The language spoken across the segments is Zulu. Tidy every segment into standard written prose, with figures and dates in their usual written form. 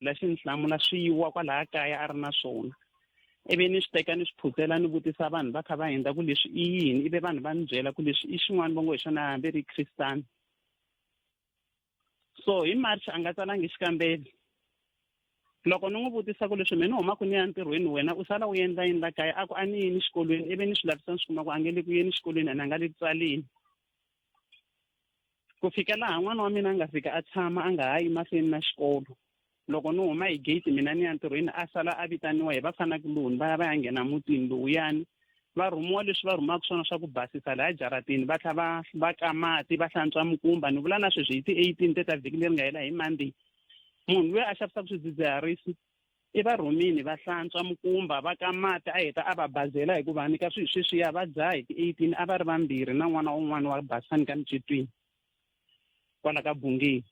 lexi ni hlamula swiyiwa kwalaha kaya a ri na swona ivi ni swi teka ni swi phutsela ni vutisa vanhu va kha va endla ku leswi i yini ivi vanhu va ni byela ku leswi i xin'wana va ngo hi xona hambi ri kristani so hi March a nga tsalangi xikambelo loko ni n'wi vutisa ku leswi mina humaka ni ya ntirhweni wena u sala u endla yini la kaya a ku a ni yini xikolweni ivi ni swi lavisa ni swi kuma ku a nge le ku yeni xikolweni a nga le ku tsaleni ku fika laha n'wana wa mina a nga fika a tshama a nga ha yi mahlweni na xikolo loko ni huma hi gate mina ni ya ntirhweni a sala a vitaniwa hi vafanakuloni va ya nghena mutini lowuyani va rhumiwa leswi va rhumaka swona swa ku basisa laha jaratini va tlha va ka mati va hlantswa mukumba ni vula na sweswi hi ti-18 teta vhiki leri nga hela hi Monday munhu loyi a xavisaka swidzidziharisi i va rhumini va hlantswa mukumba va ka mati a heta a va bazela hi ku va nyika sweswiya va dzaha hi ti-18 a va ri vambirhi na n'wana un'wana wa basani ka micetweni kwala ka Bungeni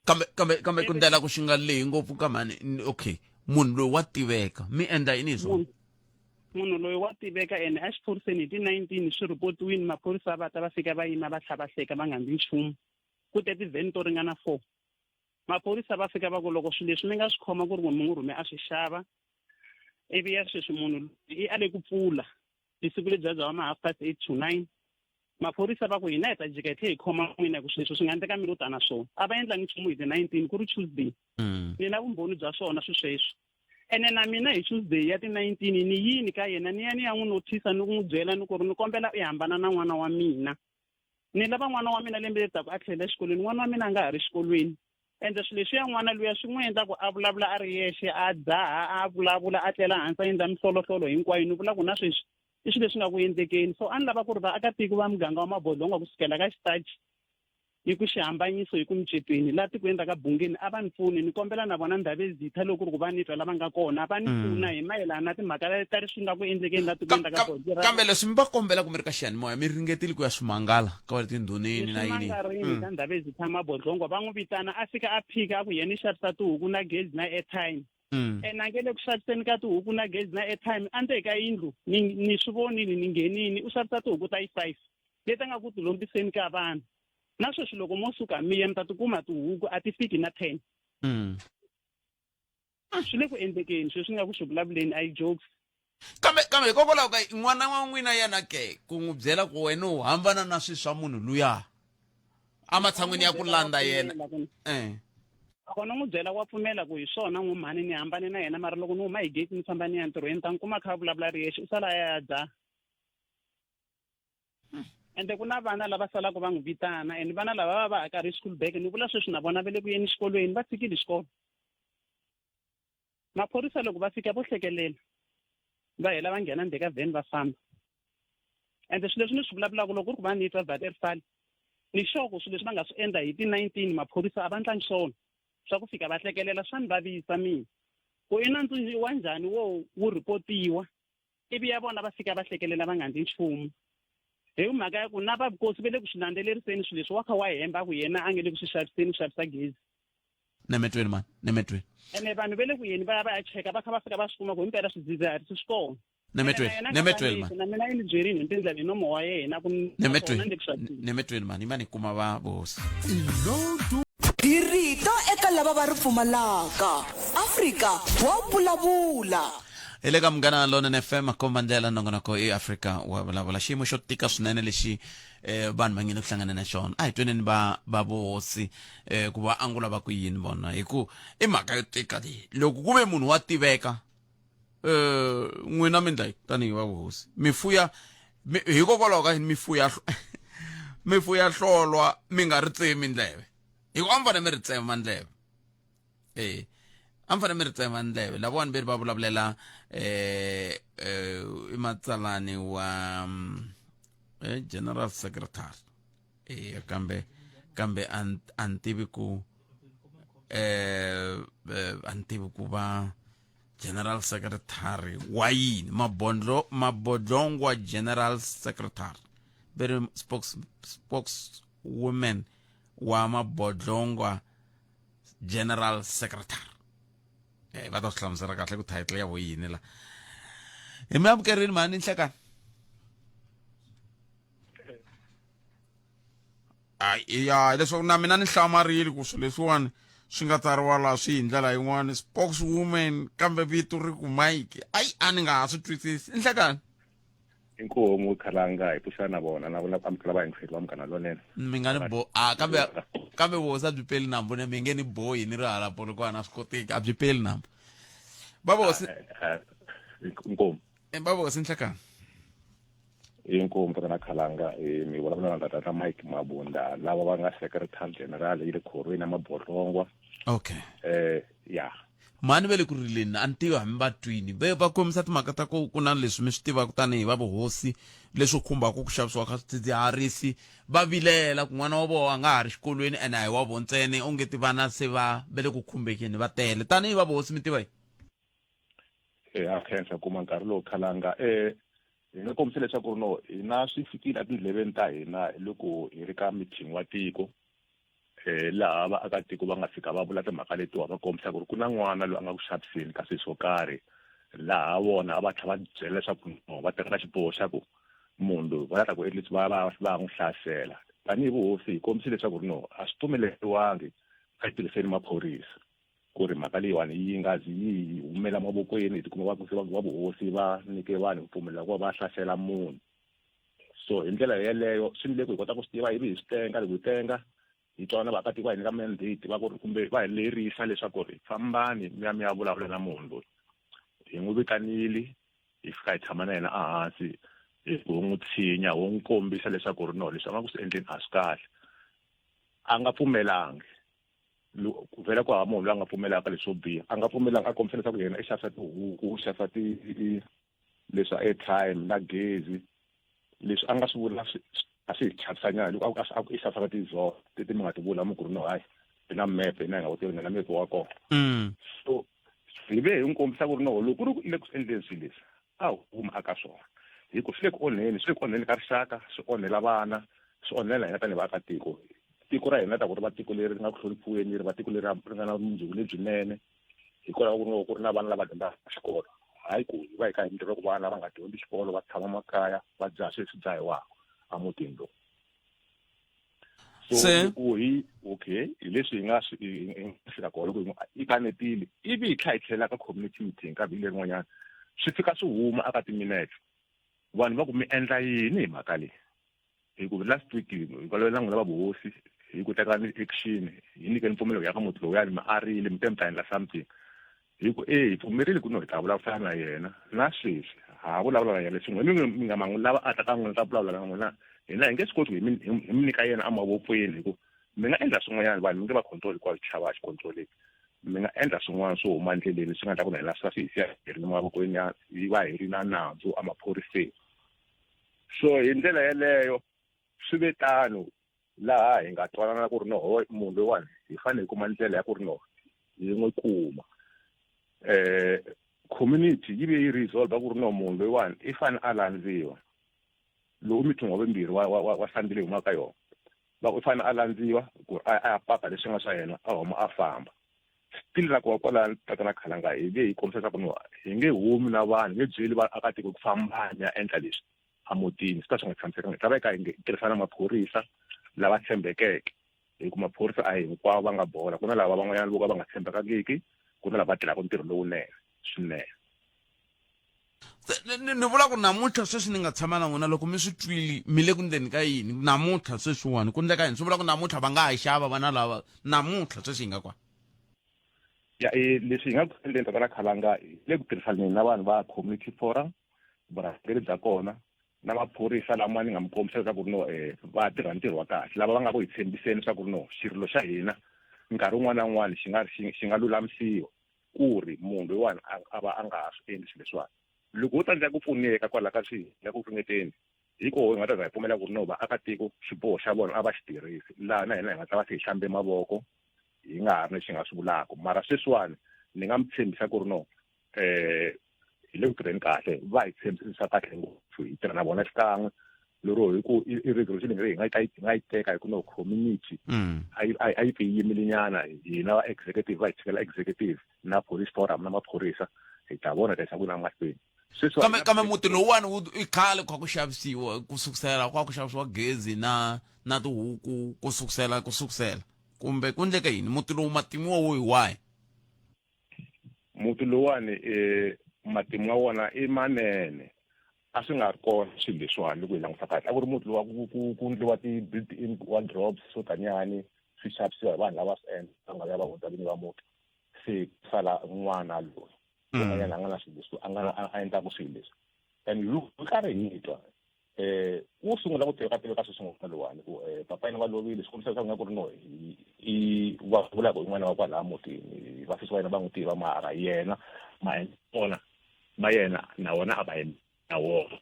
kambe ku ndlela ku xinga leyi ngopfu ka mani okay munhu loyi wa tiveka mi endla yini hi swona munhu loyi wa tiveka ene a xiphoriseni hi ti-19 swi ripotiwini maphorisa va ta va fika va yima va tlha va hleka va nga ndli nchumu ku te tivheni to ringana 4 maphorisa va fika va ku loko swilo leswi mi nga swi khoma ku ri munhu rhume a swi xava ivi ya sweswi munhu i ale ku pfula hi siku lebyi bya ma 8:30 to 9 maphorisa va ku hina hi ta jika hi tlhe hi khoma n'wina ku sweswo swi nga endleka mi lo ta na swona a va endlangi nchumu hi ti-19 ku ri Tuesday ni na vumbhoni bya swona sweswo ene na mina hi Tuesday ya ti-19 ni yini ka yena ni ya n'wi nothisa ni ku n'wi byela ni ku ri ni kombela i hambana na n'wana wa mina ni lava n'wana wa mina lembe letaka a tlhela exikolweni n'wana wa mina a nga ha ri xikolweni ende swilo leswi ya n'wana luya swi n'wi endla ku a vulavula a ri yexe a dzaha a vulavula a tlela hansi a endla mihlolohlo hinkwayo ni vula ku na sweswi i swilo leswi nga ku endlekeni so a ni lava ku ri vaakatiko va muganga wa Mabodonga kusukela ka xitachi hi ku xihambanyiso hi ku micetweni laha tikweni ra ka Bungeni a va ni pfuni ni kombela na vona Ndhavezitha loko ku ri ku va ni twa lava nga kona va ni pfuna hi mayelana na timhaka ta leswi nga ku endlekeni laha tikweni ra ka Bongeni kambe leswi mi va kombela ku mi ri ka xiyanimoya mi ringetile ku ya swimangala ka va tindhuneni na yini ka Ndhavezitha Mabodonga va n'wi vitana a fika a phika a ku yena i xavisa tihuku na gezi na airtime ena nge le ku xaviseni ka tihuku na gezi na airtime a ndzeni ka yindlu ni swi vonile ni nghenini u xavisa tihuku ta yi5 leti nga ku ti lombiseni ka vanhu na sweswi loko mo suka mi ya mi ta tikuma tihuku a ti fiki na 10 swi le ku endlekeni sweswi nga ku swi vulavuleni a yi jokes kambe hikokwalaho ka n'wana wa n'wina yena ke ku n'wi byela ku wena u hambana na swilo swa munhu luya ematshan'wini ya ku landza yena loko ni n'wi byela wa pfumela ku hi swona n'wumhani ni hambane na yena mara loko ni huma hi gate ni famba ni ya ntirhweni ta ni kuma kha vulavula ri yexe u sala ya dzaha ende ku na vana lava salaka va n'wi vitana and vana lava va va akarhi school bag ni vula sweswi na vona va le ku yeni xikolweni va tshikile xikolo maphorisa loko va fika vo hlekelela va hela va nghena ndzeni ka van va famba ende swilo leswi ni swi vulavulaka loko ku ri ku va ni twa Vaterfal ni xoko swilo leswi va nga swi endla hi ti-19 maphorisa a va ndlangi swona swa ku fika va hlekelela swa ni vavisa mina ku i nantsundzi wa njhani wu ripotiwa ivi ya vona va fika va hlekelela va nga ndli nchumu hi mhaka ya ku na vavukosi va le ku swi landzeleriseni swilo leswi wa kha wa hemba ku yena a nge le ku swi xaviseni ku xavisa gezi nemetweni mani nemetweni ene vanhu va le ku yeni va ya cheka va kha va fika va swi kuma ku himpela swidzidziharisi swi kona nemetweni na mina yi ni byerini hi tindlela hi nomo wa yena ku nemetweni mani i mani kuma va vosi dirito eka lava va ri pfumalaka Afrika wa vulavula ele ka Munghana Lonene FM komba ndlela nongonoko eAfrika wa vulavula xiyimo xo tika swinene lexi vanhu va ngene ku hlangana na xona a hi tweneni va vosi ku va angula va ku yini vona hi ku i mhaka yo tika leyi loko ku ve munhu wa tiveka n'wina mi ndla tanihi va vosi mifuya hikokwalaho ka mifuya hlolwa mi nga ri tsemi ndleve hi ku a mi fane mi ri tsema ndleve a mi fane mi ri tsema ndleve lavawani ve ri va vulavulela i matsalani wa general secretary kambe a ni tivi ku va general secretary wa yini Mabodongwa general secretary very spokeswoman wa Mabodongwa general secretary va ta swi hlamusela kahle ku title ya vo yini la hi mi amukerini mani nhlekani ya leswaku na mina ni hlamarile ku swilo leswiwani swi nga tsariwa laha swi hi ndlela yin'wana spokeswoman kambe vito ri ku Mike a ni nga ha swi twisisi i nhlekani inkomo khalanga hi puxana na vona na vona amukela va yingiseli va mugana lonene mi nga ni kambe vosa byi peli nambu ne mi nge ni bohi ni ri hala polokwana swi koteki a byi peli nambu babosi inkomo babosi nhlekani inkomo kana khalanga mi vulavula na tata Mike Mabunda lava va nga secretary general yi le khorweni ya mabolongwa okay ya mani ve le ku rileni a ni tivi hambi va twini va kombisa timhaka ta ku na leswi mi swi tivaka tanihi va vuhosi leswi khumbaka ku xavisiwa ka swidzidziharisi va vilela ku n'wana wa vona a nga ha ri xikolweni ene a hi wa vo ntsene onge ti vana se va le ku khumbekeni va tele tanihi va vuhosi mi tiva yi a khensa kuma nkarhi lowu khalanga hi nga kombisa leswaku ri no hina swi fikile etindleveni ta hina loko hi ri ka meeting wa tiko laha vaakatiko va nga fika va vula timhaka letiwa va kombisa ku ri ku na n'wana loyi a nga ku xaviseni ka swilo swo karhi laha vona a va tlha va byela leswaku va tekela xiboho xa ku munhu loyi va lava ku endlisa va n'wi hlasela tanihi vuhosi hi kombisa leswaku ri no a swi pfumeleriwangi ka tirhiseni maphorisa ku ri mhaka leyiwani yi nga zi yi humela mavokweni hi tikuma va vuhosi va nyike vanhu mpfumelelo ku va va hlasela munhu so hi ndlela yeleyo swi ndile ku hi kota ku swi tiva ivi hi swi tenga loko hi tenga hi twana vaakatiko va hi nyika mandate va ku ri kumbe va hi lerisa leswaku ri fambani mi ya vulavula na munhu loyi hi n'wi vitanile hi fika hi tshama na yena ehansi hi n'wi tshinya ho n'wi kombisa leswaku ri no leswi a nga ku swi endleni a swi kahle a nga pfumelangi ku vhela ku hava munhu loyi a nga pfumelaka leswo biha a nga pfumelanga a kombisa leswaku yena i xavisa tihuku u xavisa leswi airtime na gezi leswi a nga swi vula a swi hi chavisanyana loko a ku i xavisa tizoho leti mi nga ti vula mi ku ri no hayi hi na mepe hina hi nga koti na mepe wa kona so hi ve hi n'wi kombisa ku ri no loko ku ri ku i le ku swi endleni swilo leswi a huma aka swona hi ku swi le ku onheni ka rixaka swi onhela vana swi onhela hina tanihi vaakatiko tiko ra hina ta ku ri va tiko leri ri nga ku hloniphiweni ri va tiko leri ri nga na vumundzuku lebyinene hikwalaho ku ri na vana lava dyondzaka xikolo hayi ku va hi ka hi mintirho ku vana va nga dyondzi xikolo va tshama makaya va dzaha sweswi dzahiwaka amutini lowu so ku hi okay hi leswi hi nga fika kona loko hi kanetile ivi hi tlha hi tlhela ka community meeting ka vhiki lerin'wanyana swi fika swi huma aka timinete vanhu va ku mi endla yini hi mhaka leyi hi ku last week hi kwaloyo na n'wina va vuhosi hi ku teka action hi nyikeni mpfumelelo ya ka muti lowuyani mi arile mi te mi ta endla something hi ku hi pfumerile ku no hi ta vulavula na yena na sweswi ha vulavula na yena leswi n'wina mi nga man'wi lava a ta ka n'wina ta vulavula na n'wina hina hi nge swi koti hi mi nyika yena emavokweni hi ku mi nga endla swin'wanyana vanhu mi nge va control hikwavo chava xikontroleki mi nga endla swin'wana swo huma endleleni swi nga ta ku na hina swi hi siya hi ri emavokweni ya hi va hi ri na nandzu emaphoriseni so hi ndlela yeleyo swi ve tano laha hi nga twanana ku ri no ho munhu loyiwani hi fanele hi kuma ndlela ya ku ri no hi n'wi kuma community yi ve yi resolve ku ri no munhu loyiwani i fanele a landziwa lowu meeting wa vambirhi wa Sunday huma ka yona va ku fanele a landziwa ku a ya paka leswi nga swa yena a huma a famba still la ku kwala tatana khalanga hi ve hi kombisa ku no hi nge humi na vanhu nge byeli vaakatiko ku fambani ya endla leswi amutini swi ta swi nga tshamisekanga ta va ka hi tirhisana maphorisa lava tshembekeke hi ku maphorisa a hi hinkwavo va nga bola ku na lava van'wanyana loko va nga tshembekangiki ku na lava tirhaka ntirho lowunene swinene ni vula ku namuntlha sweswi ni nga tshama na n'wina loko mi swi twili mi le ku ndzeni ka yini namuntlha sweswiwani ku endleka yini swi vula ku namuntlha va nga ha xava vana lava namuntlha sweswi hi nga kwa ya leswi hi nga ku endleni tatana khalanga le ku tirhisaneni na vanhu va community forum vurhangeri bya kona na maphorisa lama ni nga mi kombisa leswaku ri no va tirha ntirho wa kahle lava va nga ku hi tshembiseni leswaku ri no xirilo xa hina nkarhi wun'wana na wun'wana xi nga lulamisiwa ku ri munhu loyiwani a va a nga ha swi endli swilo leswiwani loko u tsandzeka ku pfuneka kwala ka swilo ya ku ringeteni hikoho hi nga ta za hi pfumela ku ri no vaakatiko xiboho xa vona a va xi tirhisi laha na hina hi nga ta va se hi hlambe mavoko hi nga ha ri lexi hi nga swi vulaka mara sweswiwani ni nga mi tshembisa ku ri no hi le ku tirheni kahle va hi tshembisisa kahle ngopfu hi tirha na vona xikan'we lero hi ku i resolution leyi hi nga yi teka hi ku no community a yi pfi yi yimile nyana hina va executive va hi tshikela executive na police forum na maphorisa hi ta vona leswaku na mahlweni kambe muti lowuwani i khale kwa ku xavisiwa ku sukusela kwa ku xavisiwa gezi na tihuku ku sukusela kumbe ku endleka yini muti lowu matimu wa wo why muti lowani matimu wa wona I manene a swi nga ri kona swilo leswiwani loko hi languta kahle a ku ri muti lowa ku ndliwa ti-built-in wardrobes swo tanyani swi xavisiwa hi vanhu lava swi endla nga ya va hundza vinyi va muti se sala n'wana loyi yena a nga na swilo leswi a endlaku swilo leswi and loko karhi hi twa u sungula ku tiveka swi sungula lowani ku papa yena va lovile swi kombisa leswaku nga ku ri no I wa vula ku n'wana wa kwala mutini vafisi va yena va n'wi tiva mara yena maendla ma yena na wona a va na wona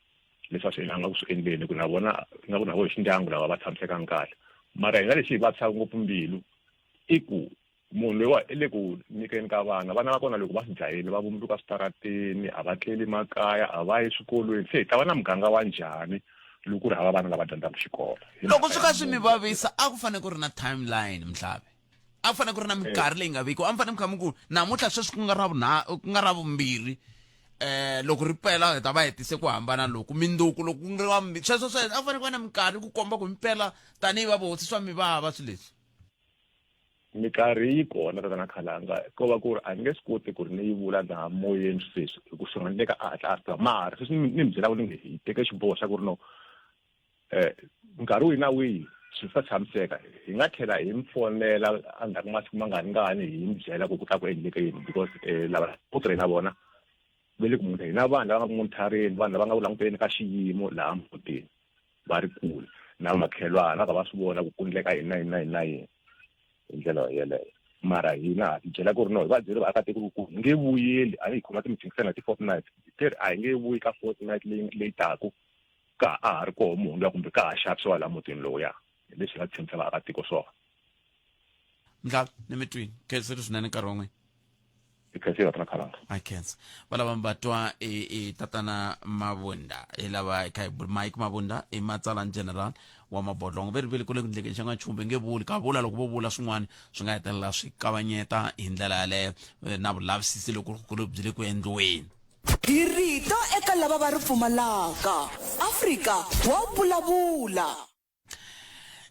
leswi swi nga ku swi endleni ku na vona nga ku na vo xindyangu lava va tshamisekanga kahle mara hi nga lexi hi vavisaka ngopfu mbilu I ku munhu loyi I le ku nyikeni ka vana va kona loko va swi dlayile va vumbiwa switarateni a va tleli makaya a va yi swikolweni se hi ta va na muganga wa njhani loko ku ri hava vana lava dyondzaka xikolo loko swi ka swi mi vavisa a ku fanele ku ri na timeline Mhlavi a ku fanele ku ri na minkarhi leyi nga vekiwa a mi fanele mi kha mi ku namuntlha sweswi ku nga ra vumbirhi loko ri pela hi ta va hetise ku hambana loku minduku loko ku nga sweswo a ku fanele ku va na minkarhi ku komba ku mi pela tanihi va vosi swa mi vava swilo leswi minkarhi yi kona tatana Khalanga ko va ku ri a nge swi koti ku ri ni yi vula na moyeni sweswi hi ku swi nga endleka a hatla a swi tiva mara sweswi ni mi byela ku ni nge hi teke xiboho xa ku ri no nkarhi wihi na wihi swi ta tshamiseka hi nga tlhela hi mi fonela endzhaku masiku mangaringani hi mi byela ku ta ku endleke yini because lava ku tirhe na vona ve le ku munhu hi na vanhu lava nga ku monithareni vanhu lava nga ku languteni ka xiyimo laha mutini va ri kule na makhelwana va swi vona ku endleka yini na yini hi ndlela yeleyo mara hina hi byela ku ri no hi va byeli vaakatiko ku nge vuyeli a hi khoma ti-meeting ti-fortnight a hi nge vuyi ka fortnight leyi taku ka a ha ri koho munhu luya kumbe ka ha xavisiwa laha mutini lowuya hi leswi nga tshembisa vaakatiko swona Mhlavi ni mi twini khenseli swinene nkarhi wun'we hi khenseli tatana Khalanga I khensa va lava mi va twa tatana Mabunda hi lava ka Mike Mabunda I matsalani general wa mabodlongo veri kule ku ndlekeni xa n'wanchumbe nge vuli ka vula loko vo vula swin'wana swi nga hetelela swi kavanyeta hi ndlela yaleyo na vulavisisi loko ku ri byi le ku endliweni hi rito eka lava va ri pfumalaka Afrika wa vulavula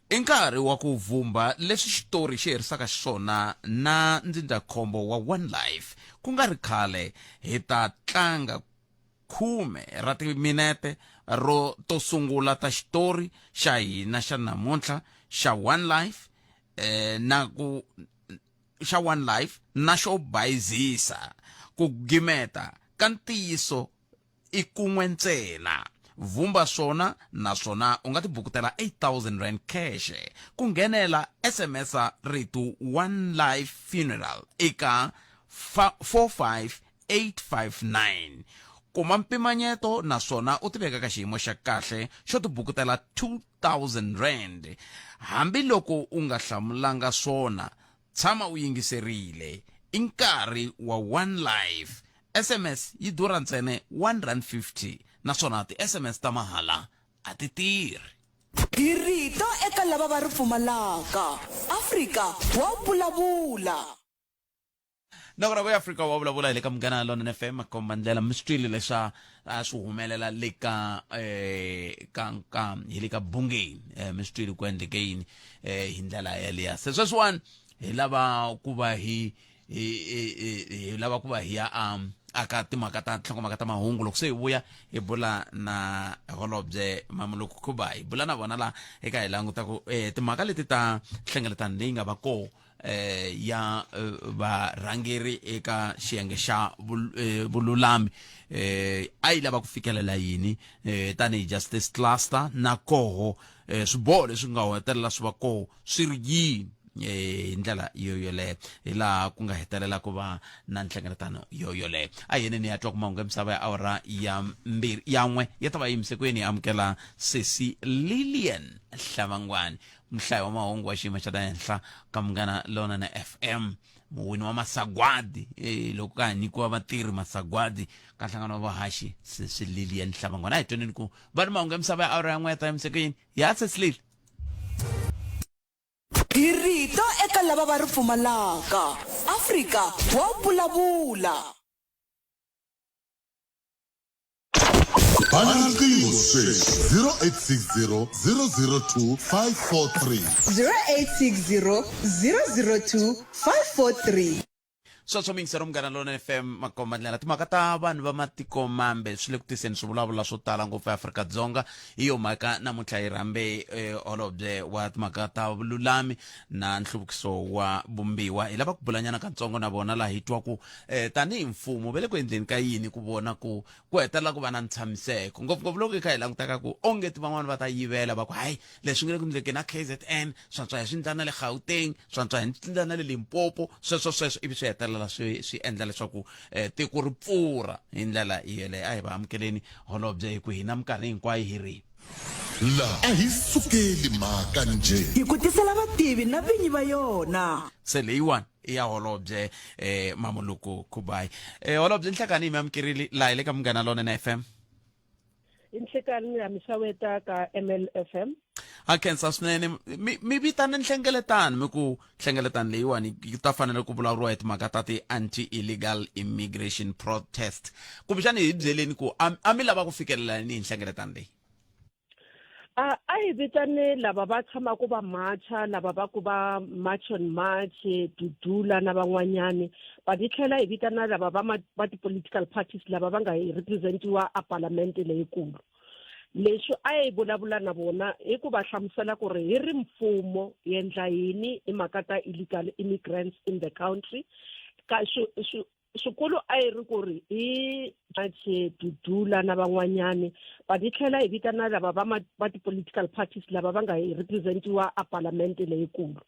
I nkarhi wa ku vhumba leswi xitori xi herisaka xiswona na ndzindzakhombo wa One Life ku nga ri khale hi ta tlanga 10 ra timinete to sungula ta xitori xa hina xa namuntlha xa One Life xa One Life na xo bayizisa ku gimeta ka ntiyiso I kun'we ntsena vhumba swona naswona u nga ti bukutela 8,000 rand cash ku nghenela SMS rito One Life Funeral eka 45859 kuma mpimanyeto naswona u tiveka ka xiyimo xa kahle xo ti bukutela 2,000 rand hambi loko u nga hlamulanga swona tshama u yingiserile I nkarhi wa One Life SMS yi durha ntsene 150 naswona ti-SMS ta mahala a ti tirhi hi rito eka lava va ri pfumalaka Afrika wa vulavula na ku ra Afrika wa vulavula hi le ka Munghana Lonene FM komba ndlela mi swi twile leswa swi humelela le ka hi le ka Bungeni mi swi twile ku endleke yini hi ndlela yaleya se sweswiwani hi lava ku va hi ya aka timhaka ta nhlokomhaka ta mahungu loko se hi vuya hi bula na holobye Mamuloko Khuba hi bula na vona la eka hi languta ku timhaka leti ta hlengeletano leyi nga va ko ya varhangeri eka xiyenge xa vululami a yi lava ku fikelela yini tanihi Justice Cluster na koho swiboho leswi nga hetelela swi va koho swi ri yini hi ndlela yoyoleyo hi laha ku nga hetelela ku va na nhlengeletano yoyoleyo a yeneni ya twa ku mahungu ya misava ya awara ya n'we ya ta va yimisekweni hi amukela Sesi Lillian Hlavangwani mhlayi wa mahungu wa xiyimo xa le henhla ka Munghana Lonene FM muwini wa masagwadi loko ka ha nyikiwa vatirhi masagwadi ka nhlangano wa vahaxi Sesi Lillian Hlavangwani a hi twaneni ku va ni mahungu ya misava ya awara ya n'we ya ta yimisekweni ya Sesi Lillian hi rito eka lava va ri pfumalaka Afrika wa vulavula bhala riqingho sweswi 0860 002 543 0860 002 543. Sosomingisero Munghana Lonene FM makombandlela timhaka ta vanhu va matiko mambe swi le ku tiseni swivulavula swo tala ngopfu eAfrika-Dzonga hi yo mhaka namuntlha hi rambe holobye wa timhaka ta vululami na nhluvukiso wa vumbiwa hi lava ku bulanyana katsongo na vona laha hi twaku tanihi mfumo ve le ku endleni ka yini ku vona ku hetelela ku va na ntshamiseko ngopfungopfu loko hi kha hi langutaka ku ongeti van'wana va ta yivela va ku hayi leswi nga le ku endlekeni na KZN swantswa hi swi endla na le Gauteng swantswa hi endla na le Limpopo sweswo ivi swi hetelela swi endla leswaku tiko ri pfura hi ndlela yeleyo a hi va amukeleni holobye hi ku hina minkarhi hinkwayo hi ri laha a hi sukeli mhaka nje Hi ku tisela vativi na vinyi va yona. se leyiwani i ya holobye Mamuluku Kubai holobye nhlekani hi mi amukerile laha hi le ka Munghana Lonene FM inhlekani ya misaweta ka MLFM a khensa swinene mi vitane nhlengeletano mi ku nhlengeletano leyiwani yi ta fanele ku vulavuriwa hi timhaka ta ti-anti-illegal immigration protest kumbexani hi byeleni ku a mi lava ku fikelela ni hi nhlengeletano leyi a hi vitane lava va tshamaka va marcha lava va ku va march on march Dudula na van'wanyani va di tlhela hi vitana lava va ti-political parties lava va nga hi representiwa a parliament leyikulu leswi a hi vulavula na vona hi ku va hlamusela ku ri hi ri mfumo hi endla yini hi mhaka ta illegal immigrants in the country ka swikulu a hi ri ku ri hi Dudula na van'wanyani va di tlhela hi vitana lava va ti-political parties lava va nga hi representiwa a parliament leyikulu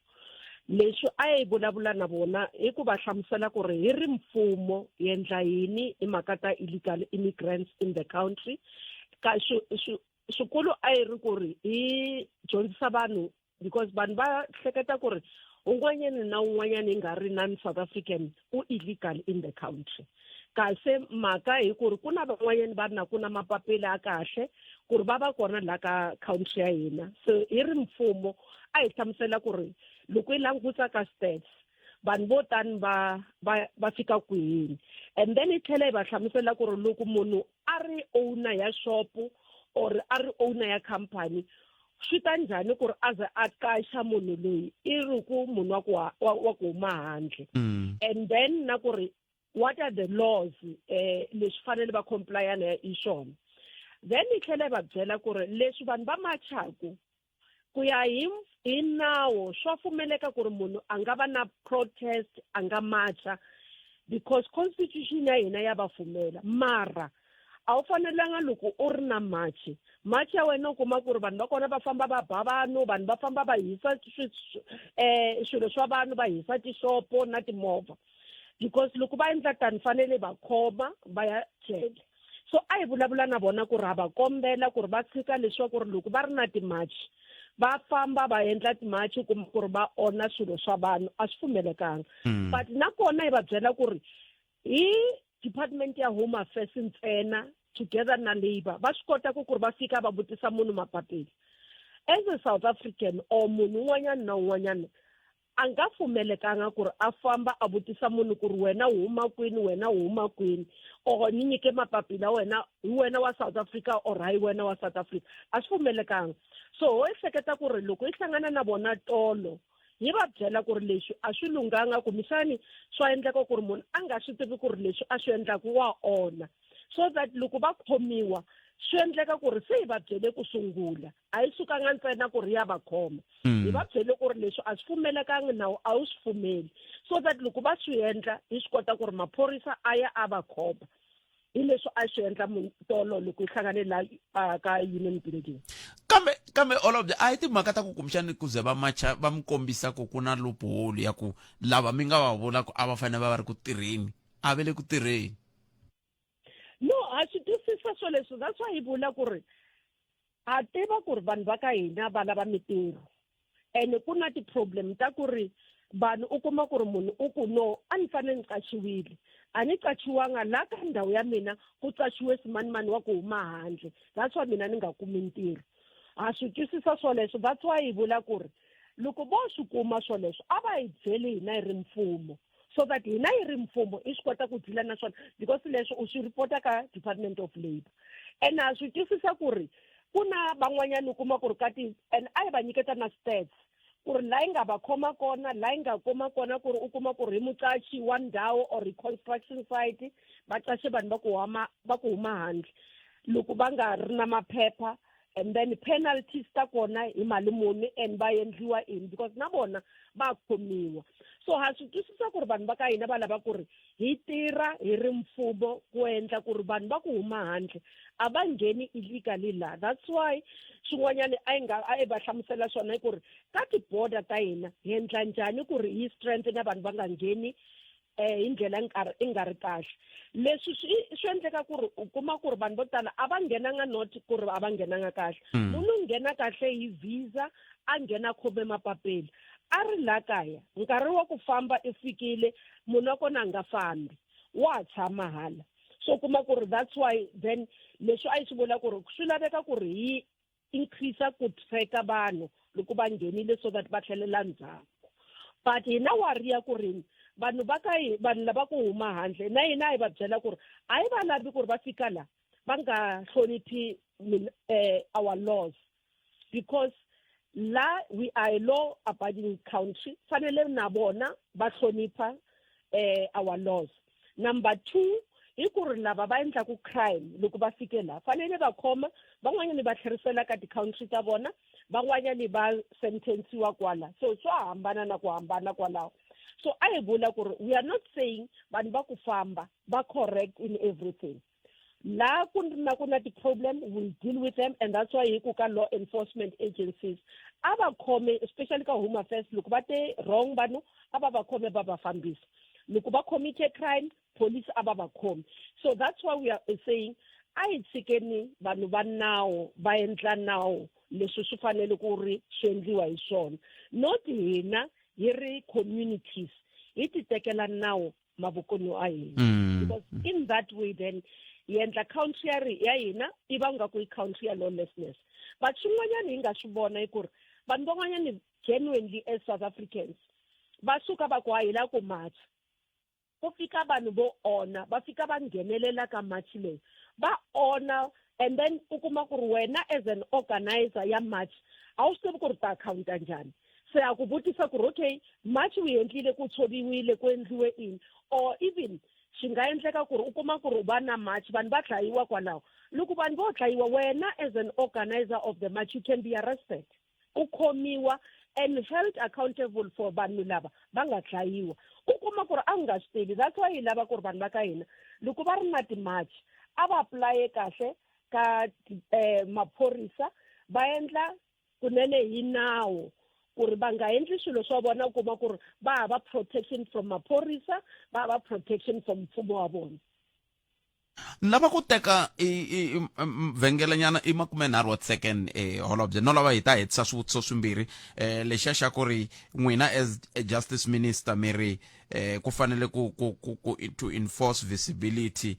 leswi a hi vulavula na vona hi ku va hlamusela ku ri hi ri mfumo hi endla yini hi mhaka ta illegal immigrants in the country ka swikulu a hi ri ku ri hi dyondzisa vanhu because vanhu va hleketa ku ri un'wanyani na un'wanyani hi nga ri non-South African u illegal in the country kasi mhaka hi ku ri ku na van'wanyani va ri na ku na mapapila ya kahle ku ri va va kona la ka country ya hina so hi ri mfumo a hi hlamusela ku ri loko hi languta ka stats vanhu vo tani va fika kwihini and then hi tlhela hi va hlamusela ku ri loko munhu a ri owner ya shopo or a ri owner ya company swi ta njhani ku ri a ze a kaxa munhu loyi i ri ku munhu wa ku huma handle and then na ku ri what are the laws leswi fanele va complyana hi swona then hi tlhela hi va byela ku ri leswi vanhu va machaku ku ya hi nawu swa pfumeleka ku ri munhu a nga va na protest a nga macha because constitution ya hina ya va pfumela mara a wu fanelanga loko u ri na march ya wena u kuma ku ri vanhu va kona va famba va ba vanhu va famba va hisa swilo swa vanhu va hisa tishopo na timovha because loko va endla tani fanele va khoma va ya jele so a hi vulavula na vona ku ri ha va kombela ku ri va tshika leswaku ri loko va ri na timarch va famba va endla timarch ku ri va ona swilo swa vanhu a swi pfumelekanga but nakona hi va byela ku ri hi department ya home affairs ntsena together na labor va swi kota ku ri va fika va vutisa munhu mapapila as a South African or munhu un'wanyana na un'wanyana a nga pfumelekanga ku ri a famba a vutisa munhu ku ri wena huma kwini or ni nyike mapapila wena wa South Africa or hayi wena wa South Africa a swi pfumelekanga so ho ehleketa ku ri loko hi hlangana na vona tolo hi va byela ku ri leswi a swi lunganga ku misani swa endleka ku ri munhu a nga swi tivi ku ri leswi a swi endlaku wa ona so that loko va khomiwa swi endleka ku ri se hi va byele ku sungula a hi sukanga ntsena ku ri ya va khoma hi va byele ku ri leswi a swi pfumelekanga nawu a wu swi pfumeli so that loko va swi endla hi swi kota ku ri maphorisa a ya a va khoma hi leswi a swi endla tolo loko hi hlangane la ka union building kambe holobye a hi timhaka ta ku kumbexani ku ze va macha va mi kombisa ku ku na loophole ya ku lava mi nga va vula ku a va fanele va ri ku tirheni a ve le ku tirheni no a swi twisisa swo leswi that's why hi vula ku ri a tiva ku ri vanhu va ka hina va lava mitirho and ku na ti-problem ta ku ri vanhu u kuma ku ri munhu u ku no a ni fanele ni qachiwile a ni qachiwanga la ka ndhawu ya mina ku qachiwe simanimani wa ku huma handle that's why mina ni nga kumi ntirho a swi twisisa swo leswo that's why hi vula ku ri loko vo swi kuma swo leswo a va hi byeli hina hi ri mfumo so that hina hi ri mfumo i swi kota ku dila na swona because leswi u swi reporta ka Department of Labour and a swi twisisa ku ri ku na van'wanyana u kuma ku ri kati and a yi va nyiketa na stats ku ri la yi nga va khoma kona la yi nga kuma kona ku ri u kuma ku ri hi muqashi wa ndhawu or reconstruction site va qashe vanhu va ku huma handle loko va nga ri na maphepha and then penalties ta kona hi mali muni and va endliwa in because na vona va khomiwa so ha swi twisisa ku ri vanhu va ka hina va lava ku ri hi tirha hi ri mfumo ku endla ku ri vanhu va ku huma handle a va ngheni illegally la that's why swin'wanyana a yi va hlamusela swona hi ku ri ka ti-border ta hina hi endla njhani ku ri hi strength na vanhu va nga ngheni hi ndlela i nga ri kahle leswi swi endleka ku ri u kuma ku ri vanhu vo tala a va nghenanga not ku ri a va nghenanga kahle munhu u nghena kahle hi visa a nghena khome mapapila a ri la kaya nkarhi wa ku famba i fikile munhu wa kona a nga fambi wa tshama hala so kuma ku ri that's why then leswi a yi swi vula ku ri swi laveka ku ri hi increase ku tracker vanhu loko va nghenile so that va tlhelela ndzhaku but hina wa riya ku ri vanhu lava ku huma handle na hina hi va byela ku ri a yi va lavi ku ri va fika la va nga hloniphi our laws because la we are a law abiding country fanele na bona va hlonipha our laws number 2 hi ku ri lava va endlaku crime loko va fike la fanele va khoma van'wanyani va tlherisela ka ti-country ta vona van'wanyani va sentensiwa kwala so swo hambana na ku hambana kwalaho so I vula ku ri we are not saying vanhu va ku famba va correct in everything la ku na ti-problem we'll deal with them and that's why hi ku ka law enforcement agencies a va khome especially ka Home Affairs loko va te wrong vanhu a va khome va va fambisa loko va commit crime police a va khome so that's why we are saying a hi tshikeni vanhu va nawu va endla nawu leswi swi fanele ku ri swi endliwa hi swona not hina hi ri communities hi ti tekela nawu mavokweni a hina because in that way then hi endla country ya hina i va nga ku i country ya lawlessness but swin'wanyana hi nga swi vona hi ku ri vanhu van'wanyana genuinely as South Africans va suka va ku hi la ku match ku fika vanhu vo ona va fika va nghenelela ka match leyi va ona and then u kuma ku ri wena as an organizer ya match a wu swi tivi ku ri ta akhawunta njhani se a ku vutisa ku ri okay match wu endlile ku tshoviwile ku endliwe in or even swi nga endleka ku ri u kuma ku ri va na match vanhu va dlayiwa kwalaho loko vanhu vo dlayiwa wena as an organizer of the match you can be arrested u khomiwa and held accountable for vanhu lava va nga dlayiwa u kuma ku ri a nga swi tivi that's why hi lava ku ri vanhu va ka hina loko va ri na ti-match a va apply kahle ka maphorisa va endla kunene hi nawu ku ri va nga endli swilo swa vona u kuma ku ri va hava protection from maphorisa va hava protection from mfumo wa vona ni lava ku teka vhengelanyana i 30 second holobye no lava hi ta hetisa swivutiso swimbirhi lexiya xa ku ri n'wina as a justice minister mi ri ku fanele to enforce visibility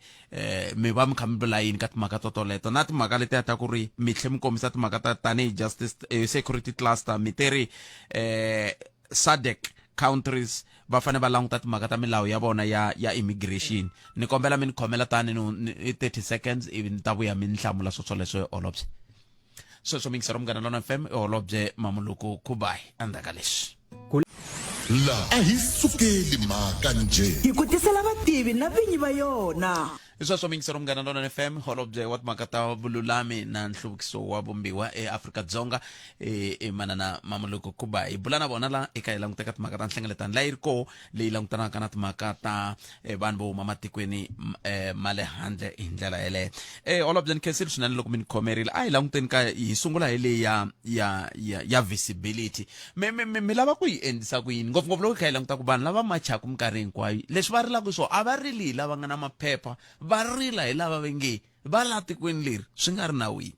mi va mi kha mi vula yini ka timhaka totoleto na timhaka letiya ta ku ri mi tlhe mi kombisa timhaka ta tanihi justice security cluster mi teri SADC countries va fane va languta timhaka ta milawu ya vona ya immigration ni kombela mi ni khomela tani ni 30 seconds ivi ni ta vuya mi ni hlamula sweswo holobye sweswo mi ngisero Munghana Lonene FM holobye Mamuluku Kubai andaka leswi la a hi sukeli mhaka nje hi ku tisela vativi na vinyi va yona isweswo mi ngisero Munghana Lonene FM holobye wa timhaka ta vululami na nhluvukiso wa vumbiwa eAfrika-Dzonga manana Mamuluku Kubai hi bula na vona la eka hi languteka timhaka ta nhlengeletano la yi ri koho leyi langutanaka na timhaka ta vanhu vo huma matikweni ma le handle hi ndlela yeleyo holobye ni khensile swinene loko mi ni khomerile a hi languteni ka hi sungula hi leyi ya visibility mi lava ku yi endlisa ku yini ngopfungopfu loko hi kha hi languta ku vanhu lava machaku minkarhi hinkwayo leswi va rilaka swo a va rili hi lava nga na maphepha va rila hi lava va nge va la tikweni leri swi nga ri nawini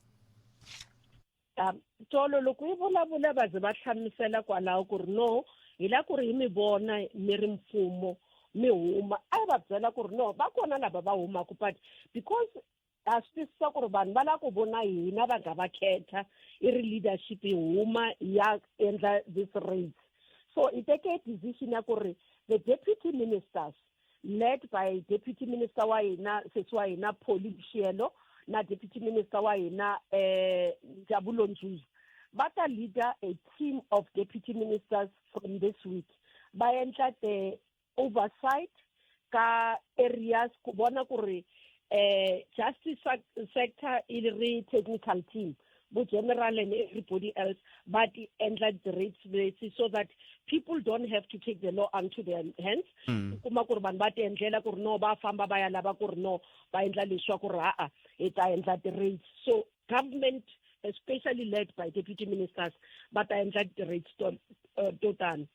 tolo loko hi vulavula va ze va hlamusela kwalaho ku ri no hi la ku ri hi mi vona mi ri mfumo mi huma a va byela ku ri no va kona lava va humaka but because a swi twisisa ku ri vanhu va la ku vona hina va nga va khetha i ri leadership hi huma ya endla this race so hi teke decision ya ku ri the deputy ministers led by deputy minister wa hina sesi wa hina Polly Bushielo na deputy minister wa hina Jabulo Nzuza ba ta leader a team of deputy ministers from this week ba endla the oversight ka areas ku bona gore justice sector is a technical team, but general and everybody else, but endla the rates so that people don't have to take the law onto their hands. Kuma kurban ba te endlela kur no ba famba ba ya laba kur no ba endla leswa kur eta endla the rates. So government, especially led by deputy ministers, but endla the rates total.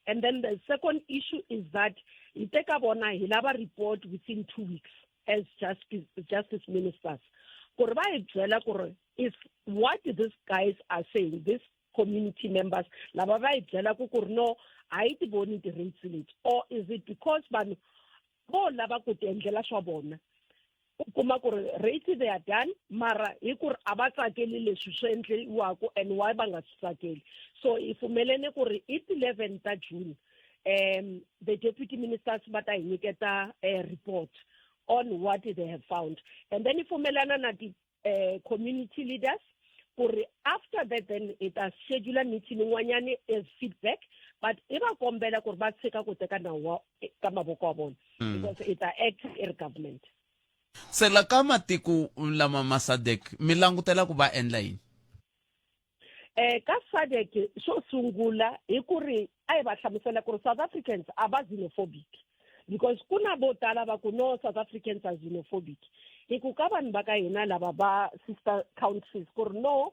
And then the second issue is that Itekabona Hilaba report within 2 weeks as justice ministers. Is what these guys are saying, these community members, no, or is it because rates they are done, mara ikur abatsakeli lesusentle wako and why bangasakeli. So if umelene kuri 11th June, the deputy ministers bata iniketa a report on what they have found, and then if umelana na the community leaders, kuri after that then it a scheduled meeting wanyane as feedback, but iba kombela kurba seka kuteka na wa kama bokobon because it's a act air government. Sela kama tiku lama masadek milangutela kuba endla yini ka SADC so sungula ikuri ay ba hlamisela ku South Africans aba xenophobic because kuna botala ba kuno South Africans are xenophobic ikuka vanhu va ka hina lava ba sister countries ku no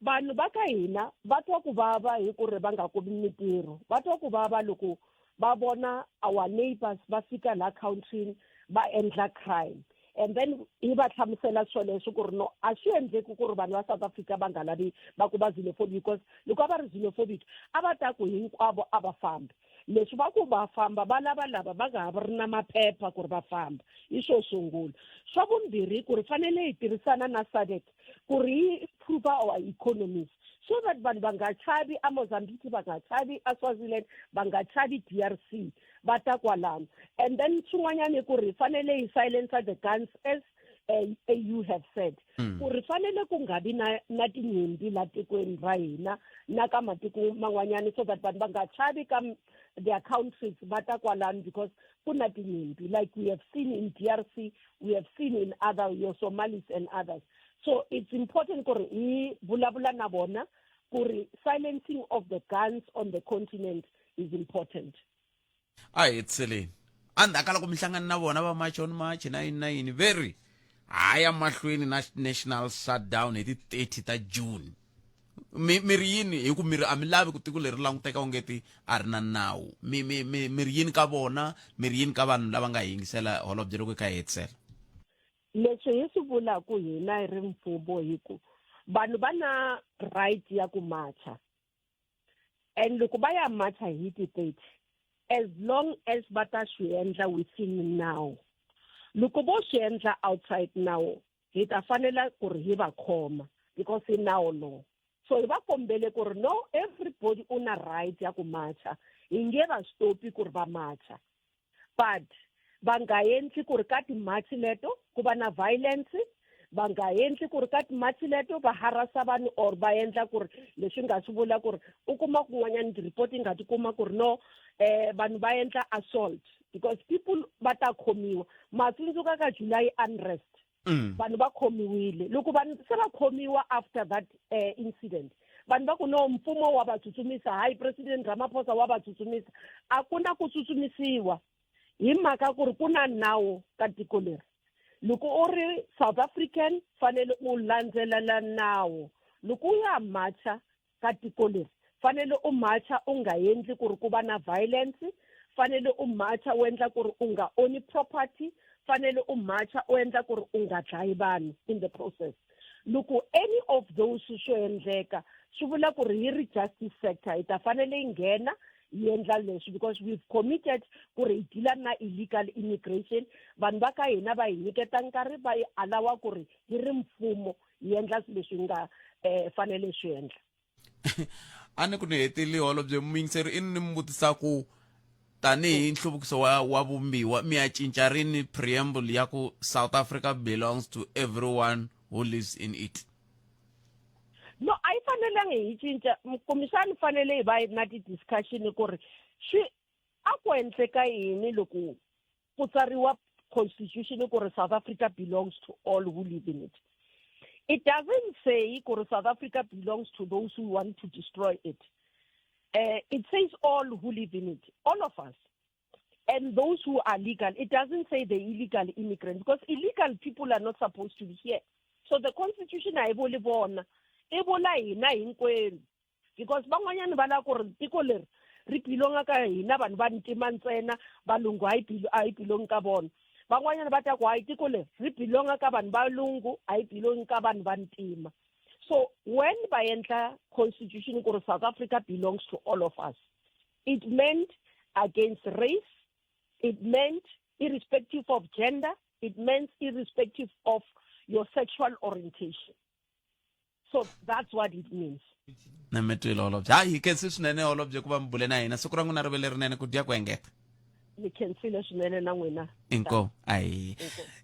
vanhu va ka hina va twa ku vava hi ku ri va nga kumi mintirho va twa ku vava loko va bona our neighbors va fika la country ba endla crime. And then iba tlhamusela swoleswo ku ri no a swi endleki ku ri vanhu va South Africa va nga lavi va ku va xenophobic because loko va ri xenophobic a va ta ku hinkwavo a va fambi leswi va ku va famba va lava va nga ri na maphepha ku ri va famba hi swo sungula. Swa vumbirhi ku ri fanele hi tirhisana na SADC ku ri hi improve our economies so that vanhu va nga chavi a Mozambique va nga chavi a Swaziland va nga chavi DRC bata kwalano. And then swin'wanyana ku ri fanele hi silence the guns as you have said ku ri fanele ku nga vi na tinyimpi la tikweni ra hina na ka matiko man'wanyana so that vanhu va nga chavi ka their countries bata kwalano because ku na tinyimpi like we have seen in DRC, we have seen in other your Somalis and others. So it's important ku ri hi vulavula na bona ku ri silencing of the guns on the continent is important. It's silly. Andakala kumhlangana na bona ba march on March 9 very haya mahlweni national shutdown hi 30 ta June. Miri yini hi ku miri amilavi ku tiko leri languteka ongeti a ri na nawu miri yini ka bona miri yini ka vanhu lava nga yingisela holobye loko ka hetsela. Leswi hi swi vulaku hina hi ri mfumo hi ku vanhu va na right ya ku marcha and loko va ya marcha hi ti 30 as long as va ta swi endla within now. Loko vo swi endla outside now hi ta fanela ku ri hi va khoma because hi nawu law. So hi va kombele ku ri no everybody una right ya ku marcha hi nge va stopi ku ri va marcha but va nga endli ku ri ka ti-march leto ku va na violence va nga endli ku ri ka ti-march leto va harasa vanhu or va endla ku ri leswi nga swi vula ku ri u kuma kun'wanyana ti-report nga ti kuma ku ri no vanhu va endla assault because people va ta khomiwa matsundzuka ka July unrest vanhu va khomiwile loko vanhu se va khomiwa after that incident vanhu va ku no mfumo wa va tsutsumisa hayi president Ramaphosa wa va tsutsumisa a ku na ku tsutsumisiwa hi mhaka ku ri ku na nawu ka tiko leri loko u ri South African fanele u landzelela nawu loko u ya marcha ka tiko leri fanele u marcha u nga endli ku ri ku va na violence fanele u marcha u endla ku ri u nga own property fanele u marcha u endla ku ri u nga dlayi vanhu in the process. Loko any of those swo endleka swi vula ku ri hi ri justice sector hi ta fanele hi nghena hi endla leswi because we've committed ku ri hi deala na illegal immigration vanhu va ka hina va hi nyiketa nkarhi va hi alawa ku ri hi ri mfumo hi endla leswi nga fanele swi endla. A ni ku ni hetile holobye muyingiseri i ni mbutisa ku tanihi nhluvukiso wa vumbiwa mi ya cinca rini preamble ya ku South Africa belongs to everyone who lives in it? No, a yi fanelangi hi cinca kumbexani fanele hi va na ti-discussion ku ri swi a ku endleka yini loko ku tsariwa constitution ku ri South Africa belongs to all who live in it. It doesn't say ku ri South Africa belongs to those who want to destroy it. It says all who live in it, all of us. And those who are legal. It doesn't say the illegal immigrants, because illegal people are not supposed to be here. So the constitution I believe on, because bangwanyana bala ku ri tiko leri ri belonga ka hina vanhu va ntima ntsena valungu a yi belong ka bona. Bangwanyana ba ta ku hayi tiko leri ri belonga ka vanhu valungu a yi belong ka vanhu va ntima. So when by enter constitution ku ri South Africa belongs to all of us, it meant against race, it meant irrespective of gender, it meant irrespective of your sexual orientation. So that's what it means. Nametwile holobye. Hayi ke swinene holobye ku va mbule na hina siku ra n'wina rivele rinene ku dya ku engeta. Ni khensile swinene na n'wina. Inko ai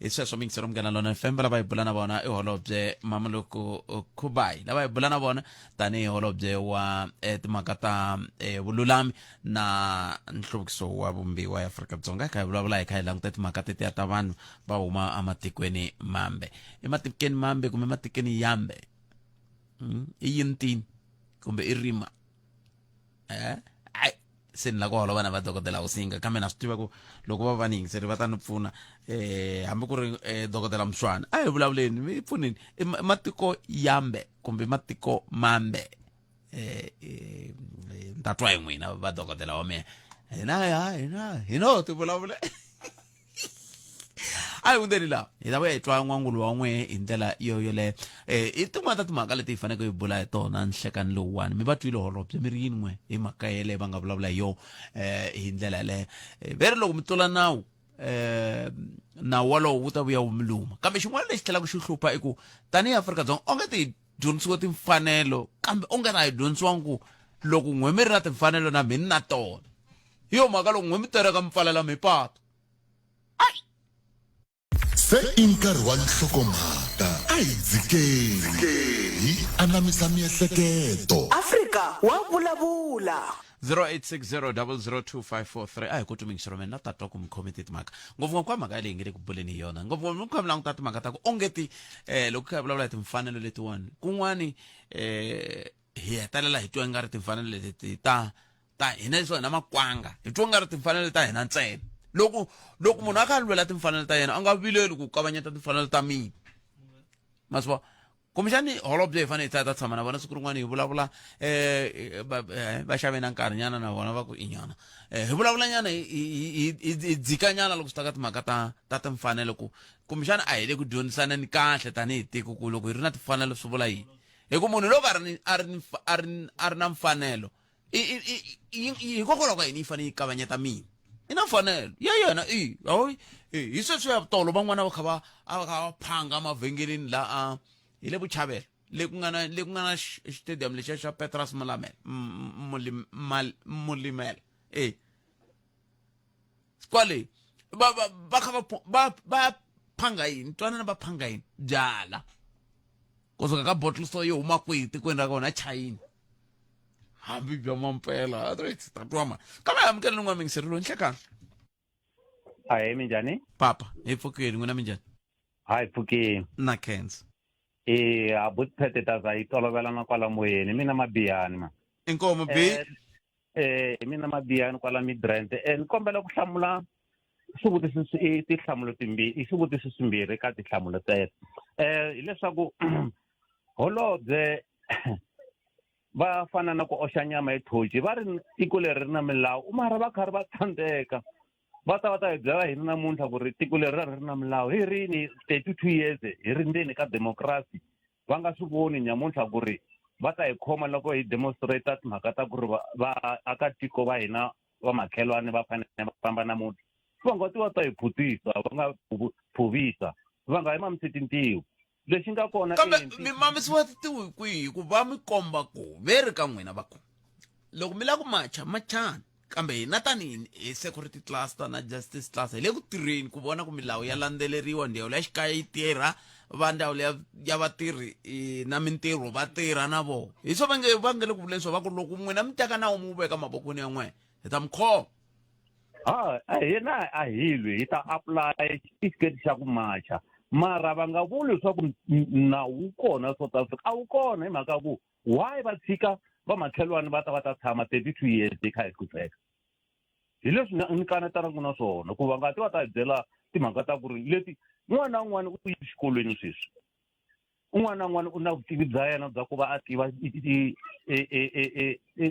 i sweswo mingisero mgana lona FM lava hi bula na vona i holobye Mameloko Kubai lava hi bula na vona tani holobye wa timhaka ta vululami na nhluvukiso wa vumbiwa ya Afrika-Dzonga ka hi vulavula hi kha hi languta timhaka tetiya ta vanhu va huma ematikweni mambe ematikweni mambe kumbe ematikweni yambe i yintini kumbe i rima ai se ni la ku holova na va dokodela Usinga kambe na swi tiva ku loko va va ni yingiseri va ta ni pfuna hambi ku ri dokodela Mswana a hi vulavuleni mi pfuneni matiko yambe kumbe matiko mambe ntatwa hi n'wina va dokodela wa mina hina ti vulavule ayi undeni la hi ta vuya hi twa n'wangulo wa n'we hi ndlela yoyoleyo i tin'wana ta timhaka leti hi faneke hi bula hi tona nhlekani lowuwani mi va twile holobye mi ri yini n'we hi mhaka yeleyo va nga vulavula hi yo hi ndlela yeleyo ve ri loko mi tlula nawu nawu walowo wu ta vuya wu mi luma kambe xin'wana lexi tlhelaka xi hlupha i ku tanihi Afrika-Dzonga onge ti hi dyondzisiwa timfanelo kambe onge ra hi dyondzisiwangi ku loko n'we mi ri na timfanelo na mini na tona hi yo mhaka loko n'we mi tereka mi pfalela mipatu se i nkarhi wa nhlokomhaka a hi dzikeli hi anamisa miehleketo. Afrika wa vulavula 0860002543 a hi ku tumingisero mina ta twa ku mkhomiti timhaka ngopfungopfu kwa mhaka leyi nge le ku buleni hi yona ngopfungopfu kha mi languta timhaka ta ku ongeti loko kha hi vulavula hi timfanelo letiwani kun'wani hi hetelela hi twa i nga ri timfanelo leti ta hina leswo hina makwanga hi twa nga ri timfanelo ta hina ntsena loko munhu a kha lwela timfanelo ta yena a nga vileli ku kavanyeta timfanelo ta mina maswa kumbexani holobye hi fanele hi ta tshama na vona siku rin'wana hi vulavula va xavena nkarhinyana na vona va ku inyana hi vulavula nyana hi dzika nyana loko swi ta ka timhaka ta timfanelo ku kumbexani a hi le ku dyondzisaneni kahle tanihi tiko ku loko hi ri na timfanelo swi vula yini hi ku munhu loko a ri na mfanelo hikokwalaho ka yini yi fanele yi kavanyeta mina i na mfanelo ya yena hi sweswo ya tolo van'wana va kha va phanga mavhengeleni la hi le vuchavelo le ku nga na stadium lexiya xa Petrus Mulimela kwale va kha va phanga yini twanana va phanga yini byala kusuka ka bottle store yo huma kwihi tikweni ra kona China hambi bya mampela tatwama kambe amukela n'wana mingiserilo nhlekani hayi minjhani papa hi pfukeni n'wina minjhani hayi pfukeni na Kenza a butiphethe ta za yi tolovelana kwala moyeni mina mabiyani ma inkomo bi mina mabiyani kwala Midrand ni kombela ku hlamula swivutiso tinhlamulo timbirhi swivutiso swimbirhi ka tinhlamulo teto hileswaku holobye va fana na ku oxa nyama ethoji va ri tiko leri ri na milawu mara va karhi va tsandzeka va ta hi byela hina namuntlha ku ri tiko leri ri na milawu hi rini 32 years hi ri ndzeni ka democracy va nga swi voni nyamuntlha ku ri va ta hi khoma loko hi demonstrate timhaka ta ku ri vaakatiko va hina va makhelwani va fanele va famba namuntlha va nga ti va ta hi phutisa va nga phuvisa va nga hi mamisiti ntiwo lexi nga kona kambe mi mamisiwa kwihi ku va mi komba ku ve ri ka n'wina va ku loko mi la ku machana kambe hina tanihi hi security cluster na justice cluster hi le ku tirheni ku vona ku milawu ya landzeleriwa, ndhawu ya xikaya yi tirha, va ndhawu ya vatirhi na mintirho va tirha na vona. Hi swo va nge le ku vuleni swo va ku loko n'wina mi teka nawu mi wu veka mavokweni ya n'wina hi ta mi khoma. Hina a hi lwi hi ta apply xitifiketi xa ku macha, mara va nga vuli leswaku nawu wu kona South Africa. A wu kona hi mhaka ku why va tshika va makhelwani va ta tshama 32 years eka hi kuseka. Hi leswi ni kanetanaka na swona ku va ngati va ta hi byela timhaka ta ku ri leti n'wana na n'wana u yi xikolweni sweswi, un'wana na un'wana u na vutivi bya yena bya ku va a tiva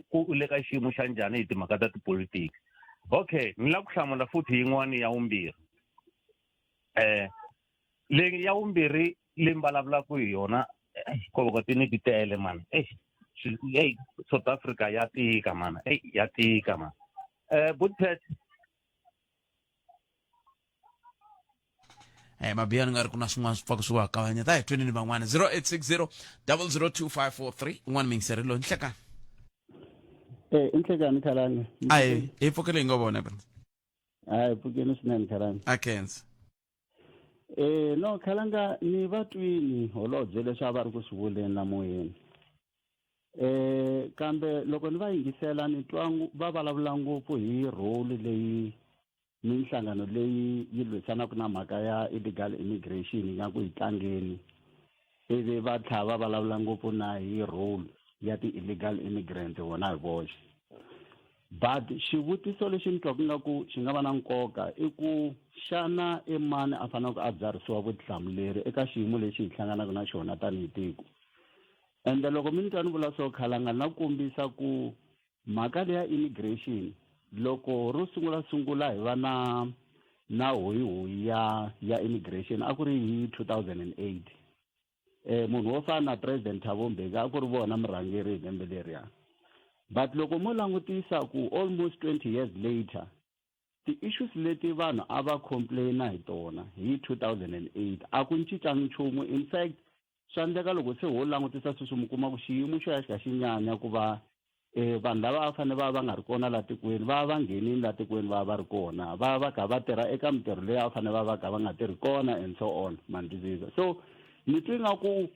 ku le ka xiyimo xa njhani hi timhaka ta tipolitiki. Okay, ni la ku hlamula futhi yin'wana ya vumbirhi. Leyi ya vumbirhi leyi mvulavulaka hi yona ko tini ti tele man. South Africa ya tika man. Ya tika man. Budpet mabiyani nga ri ku na swin'wana swi pfa ku swi wa kavanyeta hi twenini van'wana 0860 002 un'wana mingiserelo nhlekani inhlekani khalanga ayi hi pfukele hi nga vona hayi pfukeni swinene khalanga akenza no khalanga ni vatwini holobye leswi a va ri ku swi vuleni la moyeni kambe loko ni va yingisela ni twa va vulavula ngopfu hi role leyi minhlangano leyi yi lwisanaka na mhaka ya illegal immigration ya ku yi tlangeni ivi va tlhela va vulavula ngopfu na hi role ya ti-illegal immigrant vona hi voxe. But xivutiso lexi ni twaka ingaku xi nga va na nkoka i ku xana i mani a faneleke a byarisiwa vutihlamuleri eka xiyimo lexi hi hlanganaka na xona tanihi tiko. Ende loko mi ni twa ni vula swo khalanga na kombisa ku mhaka leya immigration loko ro sungula hi va na hoyihoyi ya immigration a ku ri hi 2008 munhu wo fana na president Thabo Mbeki a ku ri vona murhangeri hi lembe leriya. But loko mo langutisa ku almost 20 years later ti-issues leti vanhu a va complaina hi tona hi 2008 a ku cincanga nchumu. In fact swa endleka loko se ho langutisa sweswi mi kuma ku xiyimo xo ya xi ka xi nyanya ku va vanhu lava va fanele va nga ri kona laha tikweni va va nghenini laha tikweni va ri kona va kha va tirha eka mintirho leyi a fanele va kha va nga tirhi kona and so on mandizisa. So ni twi nga ku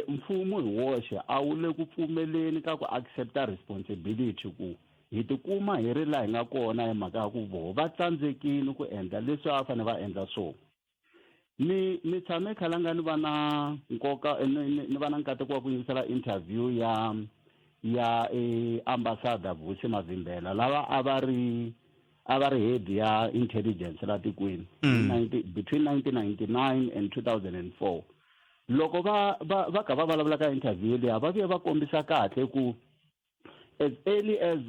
mfumo hi woxe a wu le ku pfumeleni ka ku accepta responsibility ku hi tikuma hi ri laha hi nga kona hi mhaka ya ku voho va tsandzekile ku endla leswi a fanele va endla swona. Ni tshame khalanga ni va na nkoka ni va na nkateko wa ku yingisela interview ya ambassador Vusi Mavimbela lava a va ri head ya intelligence la tikweni between 1999 and 2004. Loko va kha va vulavula ka interview leyi va vuye va kombisa kahle ku as early as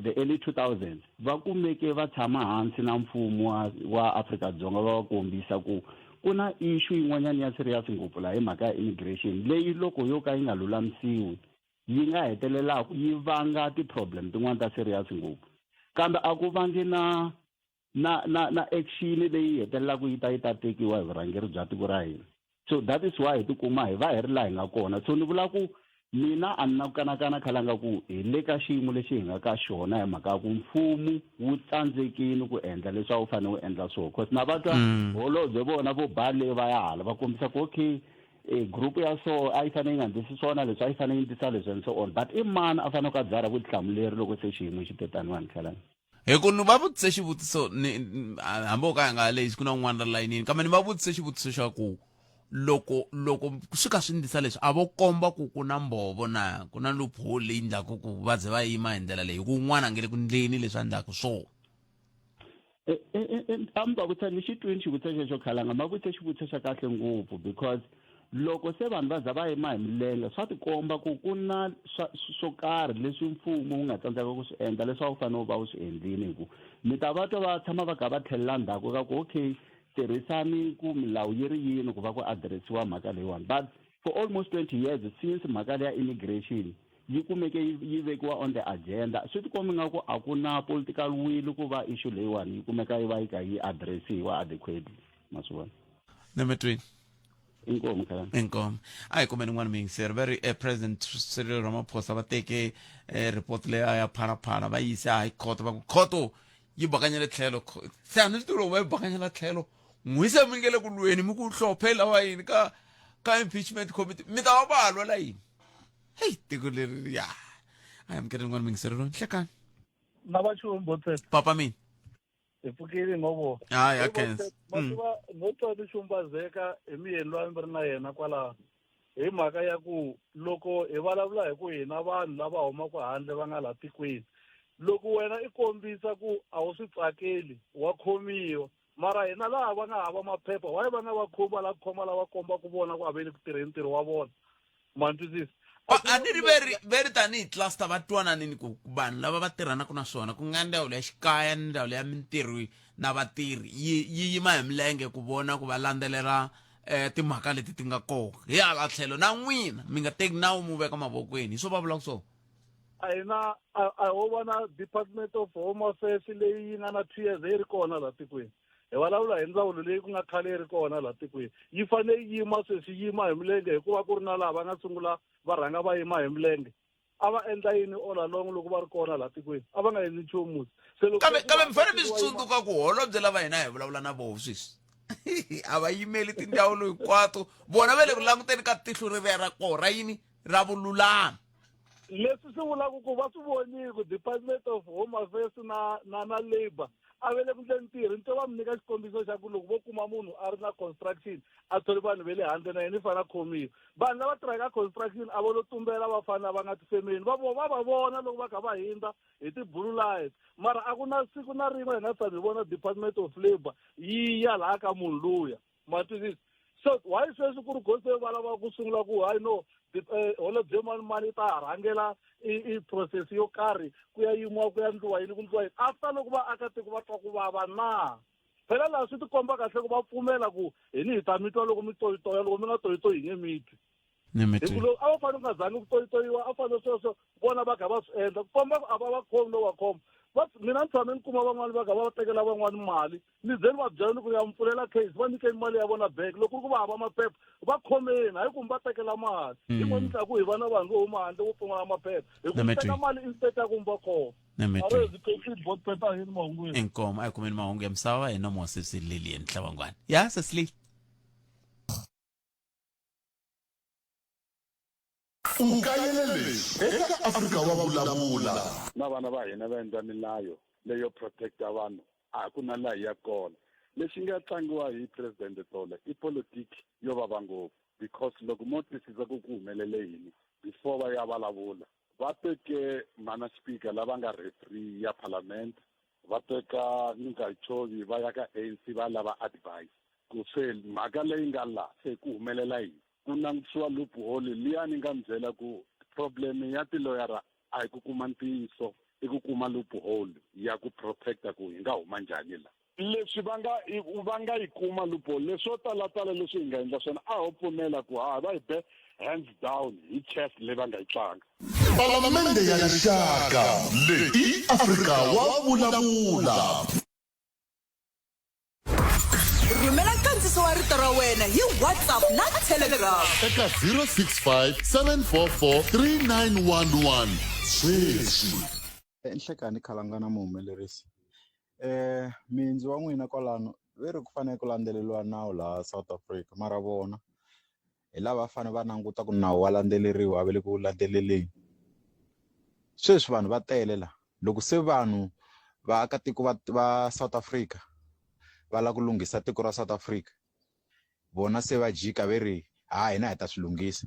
the early 2000s va kumeke va tshama hansi na mfumo wa Afrika-Dzonga va kombisa ku kuna issue yin'wanyana ya serious ngopfu laha hi mhaka ya immigration leyi loko yo ka yi nga lulamisiwi yi nga hetelela yi vanga ti-problem tin'wana ta serious ngopfu. Kambe a ku vangi na action leyi hetelelaka yi ta tekiwa hi vurhangeri bya tiko ra hina. So that is why hi tikuma hi va hi ri laha hi nga kona. So ni vula ku mina a ni na ku kanakana khalanga ku hi le ka xiyimo lexi hi nga ka xona hi mhaka ku mfumo wu tsandzekile ku endla leswi a wu fanele wu endla swona. Because na va twa holobye vona vo ba leyi va ya hala va kombisa ku okay group ya so a yi fanele yi nga endlisi swona leswi a yi fanele yi endlisa leswi and so on. But i mani a fanele ku a byala vutihlamuleri loko se xiyimo xi tetaniwani khalanga. Hi ku ni va vutise xivutiso hambi o ka nga lexi ku na un'wana ra layinini kambe ni va vutise xivutiso xa ku loko swi ka swi ndlisa leswi a vo komba ku ku na mbhovo na ku na loophole leyi endlaku ku va ze va yima hi ndlela leyi ku un'wana a nge le ku ndleni leswi a endlaku swona. A mi va vutisa ni xi twini xivutiso xexo khalanga ma vutise xivutiso xa kahle ngopfu because loko se vanhu va za va yima hi milenge swa tikomba ku ku na swo karhi leswi mfumo wu nga tsandzeka ku swi endla leswi a wu fanele wu va wu swi endlini hi ku mi ta va twa va tshama va kha va tlhelela ndzhaku ka ku okay tirhisani ku milawu yi ri yini ku va ku adiresiwa mhaka leyiwani. But for almost 20 years since mhaka leya immigration yi kumeke yi vekiwa on the agenda swi tikomba ingaku a ku na political will ku va issue leyiwani yi kumeka yi va yi kha yi adiresiwa adequately ma swi vona. Number 3 inkomo khala inkomo ayi kumbe n'wana mingiseri va ri president Cyril Ramaphosa va teke report leyi a ya pharaphara va yise high court va ku khoto yi bakanyele tlhelo se a ni swi tivi va yi bakanyela tlhelo n'wise mi nge le ku lweni mi ku hlophe lawa yini ka impeachment committee mi ta va va lwa la yini heyi tiko leri ya ayi amukele n'wana mingiseri lo nhlekani na vachumu botseta papa mina hi pfukile ngovo hayi akensi masiva no twa tixumbazeka hi miyeni loyi mi ri na yena kwalaho hi mhaka ya ku loko hi vulavula hi ku hina vanhu lava humaka handle va nga laha tikweni loko wena i kombisa ku a wu swi tsakeli wa khomiwa mara hina laha va nga hava maphepha wayi va nga va khomi lava khoma lava komba ku vona ku aveli ku tirheni ntirho wa vona ma twisisa a ni ri veri tanihi cluster va twananini ku vanhu lava va tirhanaka na swona ku nga ndhawu ya xikaya ni ndhawu ya mintirho na vatirhi yi yima hi milenge ku vona ku va landzelela timhaka leti ti nga kona hi hala tlhelo na n'wina mi nga teki nawu mu veka mavokweni hi swo va vulaka swona a hi na a ho va na Department of Home Affairs leyi yi nga na 2 years yi ri kona laha tikweni hi vulavula hi ndzawulo leyi ku nga khale yi ri kona laha tikweni yi fanele yi yima sweswi yima hi milenge hikuva ku ri na laha va nga sungula va rhanga va yima hi milenge a va endla yini all along loko va ri kona laha tikweni a va nga endli nchumu kambe mi fanele mi swi tsundzuka ku holobye lava hina hi vulavula na voho sweswi a va yimeli tindawulo hinkwato vona va le ku languteni ka tihlo reriya ra koho ra yini ra vululami leswi swi vulaka ku va swi vonile ku Department of Home Affairs na Labour a ve le ku endleni ntirho nto va mi nyika xikombiso xa ku loko vo kuma munhu a ri na construction a tholi vanhu ve le handle na yena i fana khomiwa vanhu lava tirhaka construction a va lo tumbela va fana va nga tifemeni va va vona loko va kha va hindza hi ti-blue lights mara a ku na siku na rin'we hi nga tshami hi vona Department of Labour yi ya laha ka munhu luya ma twisisa so why sweswi ku ri gose va lava ku sungula ku hayi no holobye mani ta rhangela i process yo karhi ku ya yimiwa ku ya ndliwa yini ku ndliwa yini after loko vaakatiko va twa ku vava na phela laha swi tikomba kahle ku va pfumela ku hini hi ta mitwa loko mi toyitoya loko mi nga toyitoyi hi nge mitwi hi ku loko a va fanele ku nga zangi ku toyitoyiwa a fanele sweswo vona va kha va swi endla ku komba ku a va va khomi no va khoma mina ni tshame ni kuma van'wani va kha va tekela van'wani mali ni ze ni va byela ni ku ya mi pfulela case va nyikeni mali ya vona back loko ku va hava maphepha va khomeni hayi ku mi va tekela mali yin'wana tla ku hi va na vanhu vo huma handle vo pfumala maphepha hi ku mi teka mali instead ya ku mi va khoma arezipetibotpeta hini mahungwini inkomo a hi kumeni mahungu ya misava hi nomoya sesi Lilian Hlabangwani ya sesili ukayelele eka Afrika wa vulavula na vana va hina va endla milayo leyo protecta vanhu a ku na laha ya kona lexi nga tlangiwa hi president Tole i politiki yo vava ngopfu because loko mo twisisa ku humelele yini before va ya vulavula va teke mana speaker lava nga referee ya parliament va teka Nkachovi va ya ka ANC va lava advice ku se mhaka leyi nga laha se ku humelela yini ku langutiwa loophole liya ni nga mi byela ku problem ya tiloyara a hi ku kuma ntiyiso i ku kuma loophole ya ku protecta ku hi nga huma njhani la leswi va nga yi kuma loophole leswo talatala leswi hi nga endla swona a ho pfumela ku va hi be hands down hi chest leyi va nga yi tlanga palamende ya rixaka leyi i Afrika wa vulavula rhumela nkandziso wa rito ra wena hi WhatsApp na Telegram eka 065 744 3911 sweswi enhlekani khalangana muhumelerisi mindzi wa n'wina kwalano ve ri ku fanele ku landzeleriwa nawu laha South Africa mara vona hi lava fanele va languta ku nawu wa landzeleriwa a ve le ku landzeleleni sweswi vanhu va tele la loko se vanhu vaakatiko va South Africa va la ku lunghisa tiko ra South Africa vona se va jika ve ri hina hi ta swi lunghisa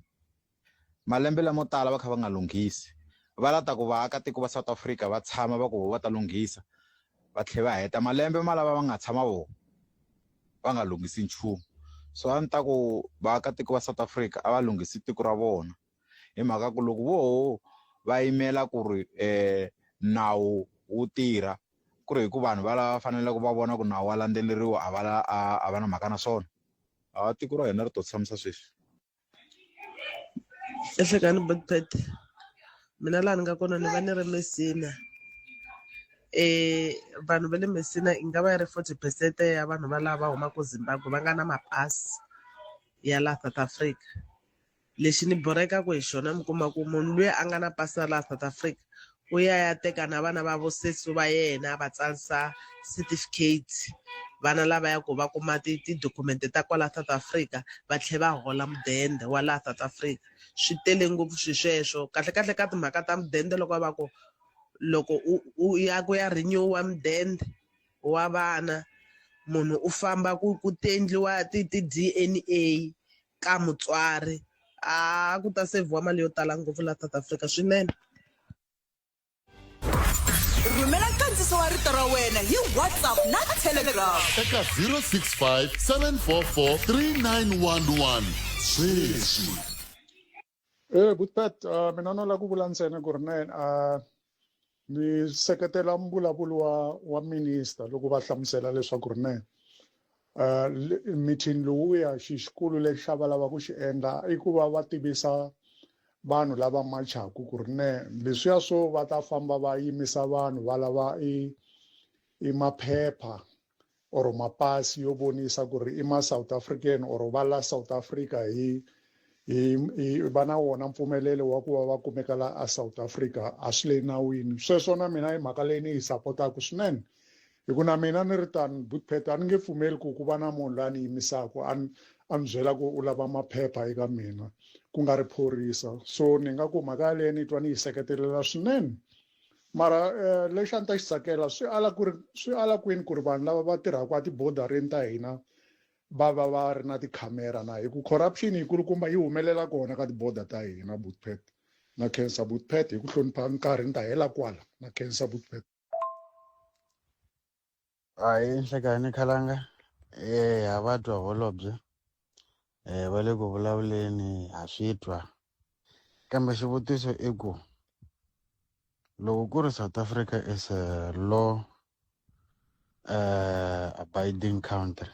malembe lamo tala va kha va nga lunghisi va lata ku vaakatiko va South Africa va tshama va ku va ta lunghisa va tlhe va heta malembe malava va nga tshama vona va nga lunghisi nchumu so a ni ta ku vaakatiko va South Africa a va lunghisi tiko ra vona hi mhaka ku loko vo va yimela ku ri nawu wu tirha ku ri hi ku vanhu va lava fanele ku va vona ku nawu wa landzeleriwa a va na mhaka na swona a tiko ra hina ri to tshamisa sweswi ehlekani Botpet mina laha ni nga kona ni va ni ri Messina vanhu va le Messina i nga va yi ri 40% ya vanhu va lava humaka Zimbabwe va nga na mapasi ya laha South Africa. Lexi ni borekaku hi xona mi kuma ku munhu loyi a nga na pasi ra laha South Africa u ya teka na vana va vosesi va yena va tsarisa certificate, vana lava ya ku va kuma ti-document ta kwala South Africa va tlhela va hola mudende wa laha South Africa. Swi tele ngopfu swi sweswo kahlekahle ka timhaka ta mudende loko va ku loko u ya ku ya renew-wa mudende wa vana, munhu u famba ku tendliwa ti-DNA ka mutswari, ku ta seviwa mali yo tala ngopfu laha South Africa swinene. Rhumela nkandziso wa rito ra wena hi WhatsApp na Telegram eka 065 744 3911 sweswi. Buthpet, mina no la ku vula ntsena ku ri ni seketela mbulavulo wa minister loko va hlamusela leswaku ri meeting lowuya xikulu lexi va lava ku xi endla i ku va tivisa vanhu lava machaku ku ri leswiya swo va ta famba va yimisa vanhu va lava i maphepha or mapasi yo vonisa ku ri i ma South African or va la South Africa va na wona mpfumelelo wa ku va va kumeka la a South Africa a swi le nawini. Sweswo na mina hi mhaka leyi ni yi sapotaku swinene hi ku na mina ni ri tani Buthpet a ni nge pfumeli ku va na munhu la ni yimisaku a ni byela ku u lava maphepha eka mina ku nga ri phorisa. So ni nga ku mhaka leyi ni twa ni yi seketelela swinene, mara lexi a ni ta xi tsakela swi ala kwini ku ri vanhu lava va tirhaka a tibodareni ta hina va ri na tikhamera na hi ku corruption yi kulukumba yi humelela kona ka tiboda ta hina Buthpet. Na khensa Buthpet hi ku hlonipha nkarhi ni ta hela kwala. Na khensa Buthpet. Hayi nhlekani Khalanga, ha va twa holobye va le ku vulavuleni ha swi twa, kambe xivutiso i ku loko ku ri South Africa is a law abiding country,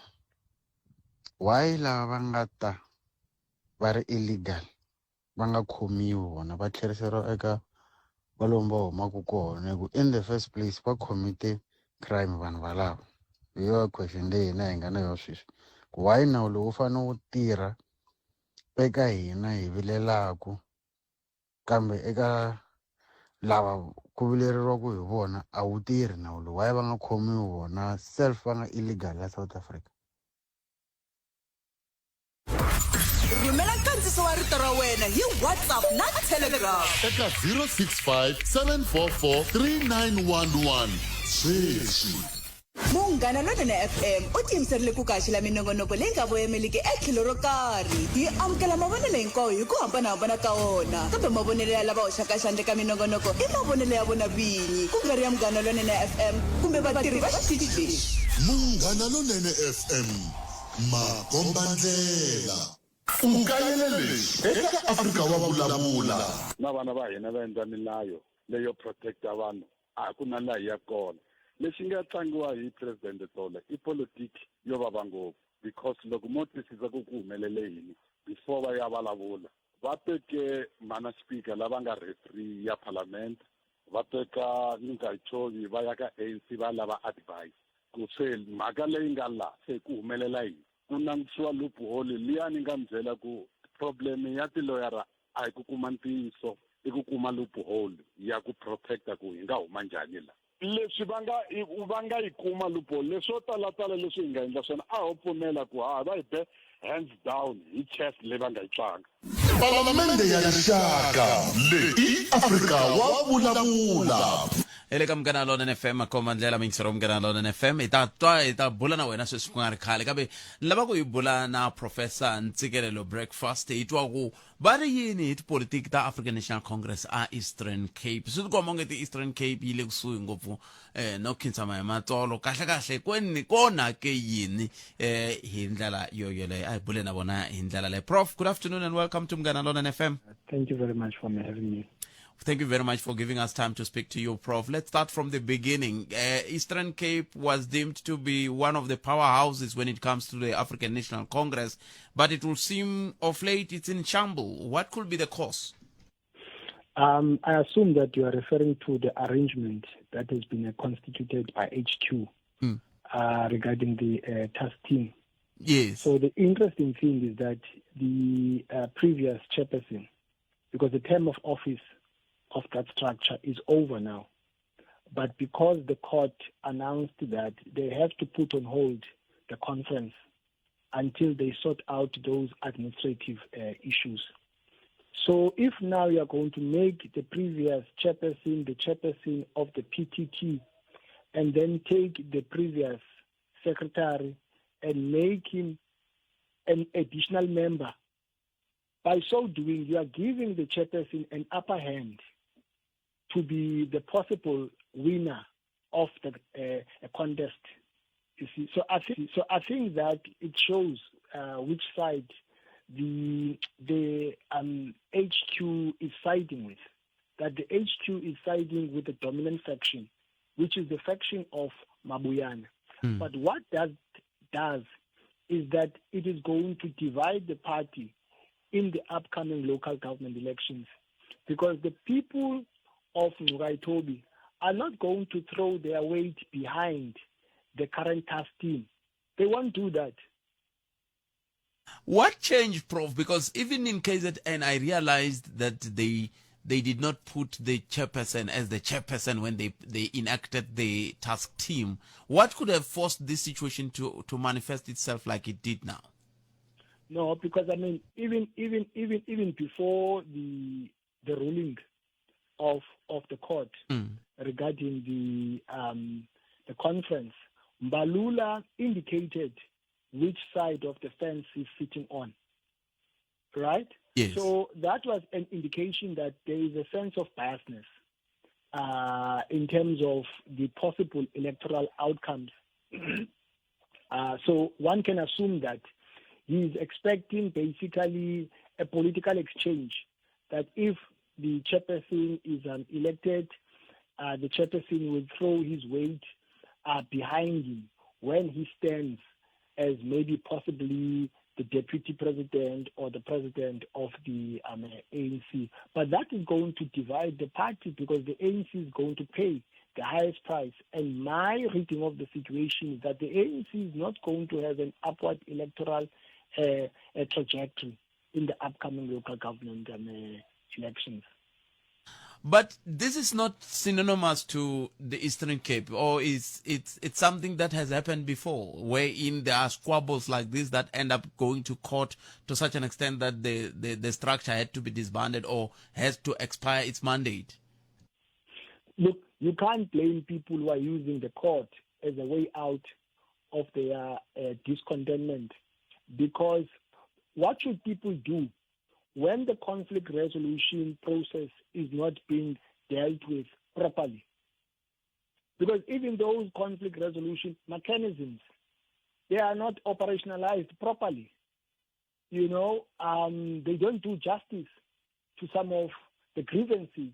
why lava va nga ta va ri illegal va nga khomiwi vona va tlheriseriwa eka valomu va humaka kona hi ku in the first place va commit crime vanhu valava? Hi yo question leyi hina hi nga na yo sweswi, ku why nawu lowu wu fanele wu tirha eka hina hi vilelaku kambe eka lava ku vileriwaku hi vona a wu tirhi nawu lowu? Why va nga khomiwi vona self va nga illegal ya South Africa? Rhumela nkandziso wa rito ra wena hi WhatsApp na Telegram eka 065 744 3911 sweswi. Munghana Lonene FM u tiyimiserile ku kaxila minongonoko leyi nga voyameliki etlhelo ro karhi. Hi amukela mavonelo hinkwawo hi ku hambanahambana ka wona, kambe mavonelo ya lava hoxaka xandla ka minongonoko i mavonelo ya vona vinyi, ku nga ri ya Munghana Lonene FM kumbe vatirhi va xitichi lexi. Munghana Lonene FM, makombandlela. Ukayelele eka Afrika wa vulavula. Na vana va hina va endla milayo leyo protecta vanhu a ku na laha ya kona. Lexi nga tlangiwa hi president Tole i politiki yo vava ngopfu, because loko mo twisisa ku humelele yini before va ya vulavula va teke mana speaker lava nga referee ya parliament, va teka Nkachovi va ya ka ANC va lava advice ku se mhaka leyi nga la se ku humelela yini. Ku nangisiwa loophole liya ni nga byela ku problem ya tiloyara a hi ku kuma ntiyiso i ku kuma loophole ya ku protecta ku hi nga huma njhani la. Leswi va nga yi kuma loophole leswo talatala leswi hi nga endla swona a ho pfumela ku va hi be hands down hi chest leyi va nga yi tlanga. Palamende ya rixaka leyi Afrika wa vulavula. Ele ka Munghana Lonene FM makomandlela mingisero Munghana Lonene FM hi ta bula na wena sweswi ku nga ri khale, kambe ni lava ku hi bula na Professor Ntsikelelo Breakfast hi twa ku va ri yini hi tipolitiki ta African National Congress a Eastern Cape. Swi tikomba onge ti-Eastern Cape yi le kusuhi ngopfu no khinsama hi matsolo kahle kweni kona ke yini hi ndlela yoyoleyo. A hi bule na vona hi ndlela leyo. Prof, good afternoon and welcome to Munghana Lonene FM. Thank you very much for having me. Thank you very much for giving us time to speak to you, Prof. Let's start from the beginning. Eastern Cape was deemed to be one of the powerhouses when it comes to the African National Congress, but it will seem of late it's in shambles. What could be the cause? I assume that you are referring to the arrangement that has been constituted by HQ regarding the task team. Yes. So the interesting thing is that the previous chairperson, because the term of office of that structure is over now, but because the court announced that they have to put on hold the conference until they sort out those administrative issues. So if now you are going to make the previous chairperson the chairperson of the PTT, and then take the previous secretary and make him an additional member, by so doing, you are giving the chairperson an upper hand to be the possible winner of the contest. You see, so I think that it shows which side the HQ is siding with. That the HQ is siding with the dominant faction, which is the faction of Mabuyane. But what that does is that it is going to divide the party in the upcoming local government elections, because the people of Nguraitobi are not going to throw their weight behind the current task team. They won't do that. What changed, Prof? Because even in KZN, I realized that they did not put the chairperson as the chairperson when they enacted the task team. What could have forced this situation to manifest itself like it did now? No, because I mean, even before the ruling of the court regarding the conference, Mbalula indicated which side of the fence he's sitting on, right? Yes. So that was an indication that there is a sense of biasness in terms of the possible electoral outcomes. So one can assume that he is expecting basically a political exchange, that if the chairperson is elected, the chairperson will throw his weight behind him when he stands as maybe possibly the deputy president or the president of the ANC. But that is going to divide the party, because the ANC is going to pay the highest price. And my reading of the situation is that the ANC is not going to have an upward electoral trajectory in the upcoming local government elections. But this is not synonymous to the Eastern Cape, or it's something that has happened before, wherein there are squabbles like this that end up going to court to such an extent that the structure had to be disbanded or has to expire its mandate. Look, you can't blame people who are using the court as a way out of their discontentment, because what should people do when the conflict resolution process is not being dealt with properly? Because even those conflict resolution mechanisms, they are not operationalized properly. You know, they don't do justice to some of the grievances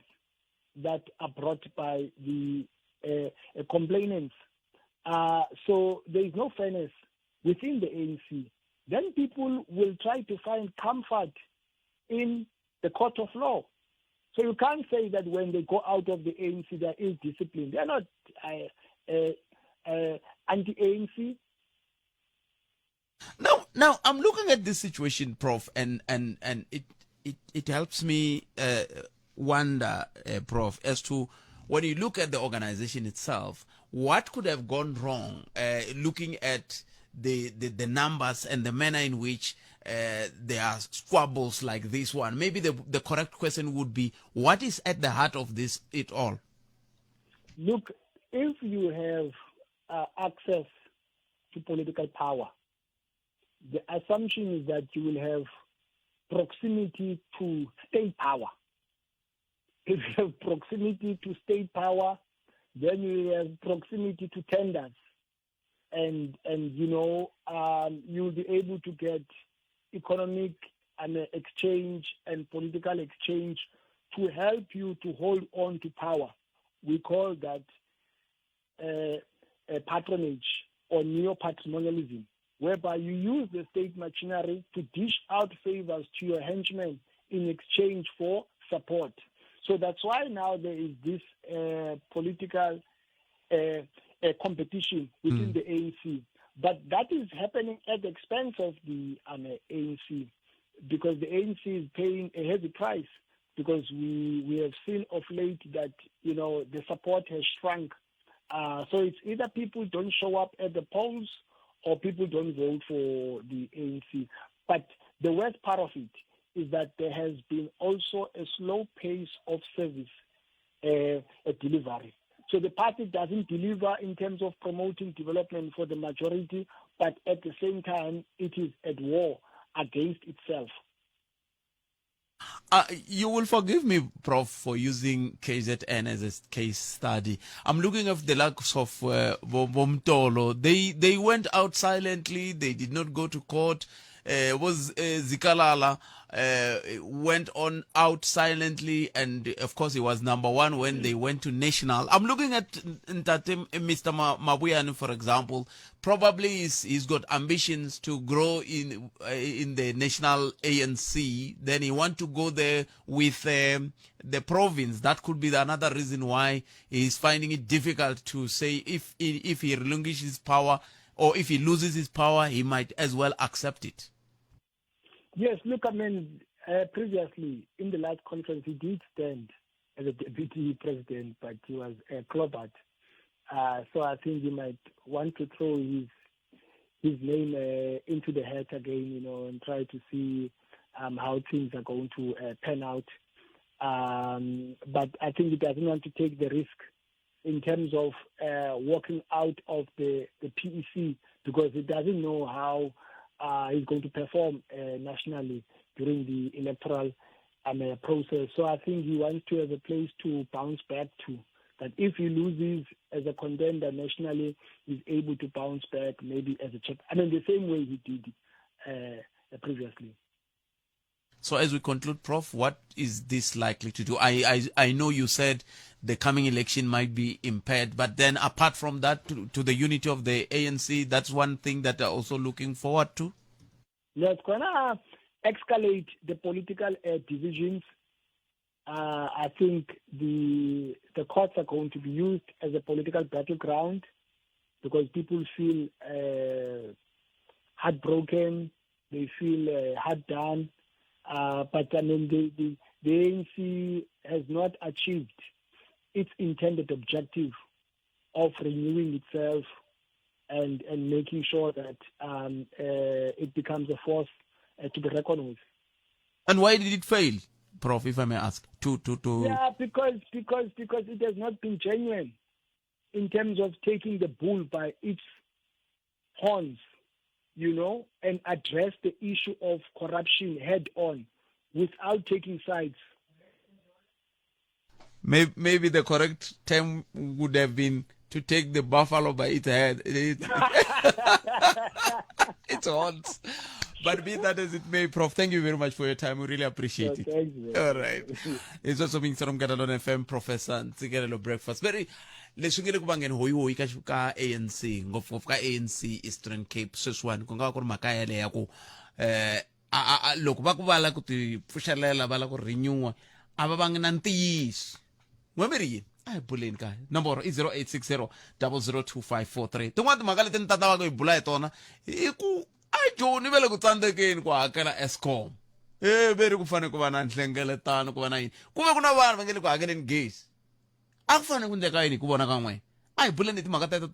that are brought by the complainants. So there is no fairness within the ANC. Then people will try to find comfort in the court of law. So you can't say that when they go out of the ANC, there is discipline. They are not anti-ANC. Now I'm looking at this situation, Prof, and it helps me wonder, Prof, as to when you look at the organization itself, what could have gone wrong, looking at the numbers and the manner in which there are squabbles like this one. Maybe the correct question would be, what is at the heart of this it all? Look, if you have access to political power, the assumption is that you will have proximity to state power. If you have proximity to state power, then you have proximity to tenders. And you know, you'll be able to get economic and exchange and political exchange to help you to hold on to power. We call that patronage or neo-patrimonialism, whereby you use the state machinery to dish out favors to your henchmen in exchange for support. So that's why now there is this political competition within the ANC. But that is happening at the expense of the ANC, because the ANC is paying a heavy price, because we have seen of late that, the support has shrunk. So it's either people don't show up at the polls or people don't vote for the ANC. But the worst part of it is that there has been also a slow pace of service, a delivery. So the party doesn't deliver in terms of promoting development for the majority, but at the same time, it is at war against itself. You will forgive me, Prof, for using KZN as a case study. I'm looking at the likes of Bomtolo. They went out silently. They did not go to court. Zikalala went on out silently, and of course he was number one when they went to national. I'm looking at Mr. Mabuyane, for example. Probably he's got ambitions to grow in the national ANC. Then he want to go there with the province. That could be another reason why he's finding it difficult to say if he relinquishes power, or if he loses his power, he might as well accept it. Yes, look, previously in the last conference, he did stand as a deputy president, but he was clobbered. So I think he might want to throw his name into the hat again, and try to see how things are going to pan out. But I think he doesn't want to take the risk in terms of walking out of the PEC, because he doesn't know how he's going to perform nationally during the electoral process. So I think he wants to have a place to bounce back to, that if he loses as a contender nationally, he's able to bounce back maybe as a champ. The same way he did previously. So as we conclude, Prof, what is this likely to do? I know you said the coming election might be impaired, but then apart from that, to the unity of the ANC, that's one thing that they're also looking forward to? Yeah, it's going to escalate the political divisions. I think the courts are going to be used as a political battleground, because people feel heartbroken, they feel hard done. But the ANC has not achieved its intended objective of renewing itself and making sure that it becomes a force to be reckoned with. And why did it fail, Prof, if I may ask? Yeah, because it has not been genuine in terms of taking the bull by its horns, and address the issue of corruption head on without taking sides. Maybe the correct term would have been to take the buffalo by its head. Its horns. But be that as it may, Prof, thank you very much for your time. We really appreciate it. Thank you. All right. It's also being from Catalan FM, Professor Ntsikelelo Breakfast. Very lesungile kubangeni hoyi ka ANC ngopfu ka ANC Eastern Cape sweswiwani ku nga ku ri mhaka yaleya ku loko va ku vala ku ti pfuxelela va la ku renewa a va vangi na ntiyiso n'we mi ri yini a hi buleni kaya nomboro i 0860 002543 tin'wana timhaka leti ni tata va ku hi bula hi tona i ku a joni ve le ku tsandzekeni ku hakela Eskom ve ri ku fanele ku va na nhlengeletano ku va na yini ku ve ku na vanhu va nge le ku hakeleni gezi a ku fanele ku endleka yini hi ku vona ka n'wina a hi buleni timhaka teto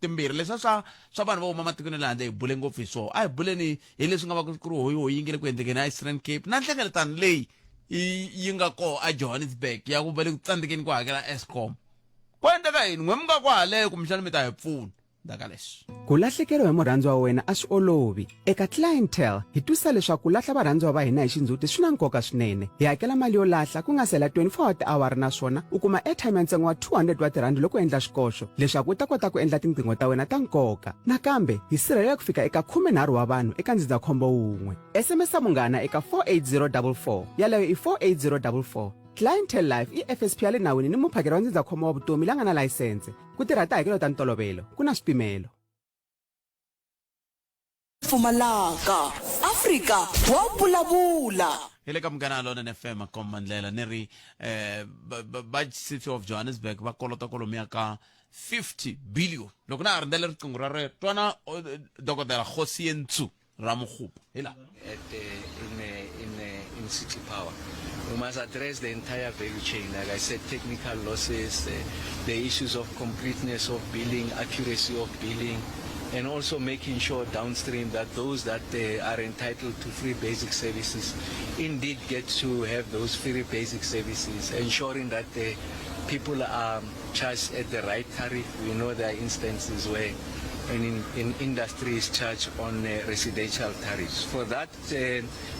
timbirhi leswi swa vanhu va huma matikweni le handle hi bule ngopfu hi swona a hi buleni hi leswi nga va ku ri hoyi yi nge le ku endlekeni a Eastern Cape na nhlengeletano leyi yi nga koho a Johannesburg ya ku va le ku tsandzekeni ku hakela Eskom ku endleka yini n'we mi nga ku haleyo kumbexana mi ta hi pfuna ndaka leswi ku lahlekeriwa hi murhandziwa wa wena a swi olovi eka clientele hi twisisa leswaku ku lahla varhandziwa va hina hi xindzhuti swi na nkoka swinene hi hakela mali yo lahla ku nga sela 24 tiawara naswona u kuma airtime ya ntsengo wa 200 wa tirhandi loko u endla xikoxo leswaku u ta kota ku endla tinqingho ta wena ta nkoka nakambe hi sirhelela ku fika eka 13 wa vanhu eka ndzindzakhombo wun'we SMS munghana eka 48044 yaleyo i 48044 Clientele Life i FSP ya le nawini ni muphakeri wa ndzindzakhombo wa vutomi la nga na layisense ku tirha tihakelo ta ntolovelo ku na swipimelo. Pfumalaka Afrika wa vulavula hele ka Munghana Lonene FM a Komandlela ni ri Budget City of Johannesburg va kolota kolomu ya ka 50 billion loko na ha rindzele riqingho ra re twana dokodela Khosiyentsu Ramokgopa hela in City Power. We must address the entire value chain, like I said, technical losses, the issues of completeness of billing, accuracy of billing, and also making sure downstream that those that are entitled to free basic services indeed get to have those free basic services, ensuring that the people are charged at the right tariff. We know there are instances where in industry is charged on residential tariffs. For that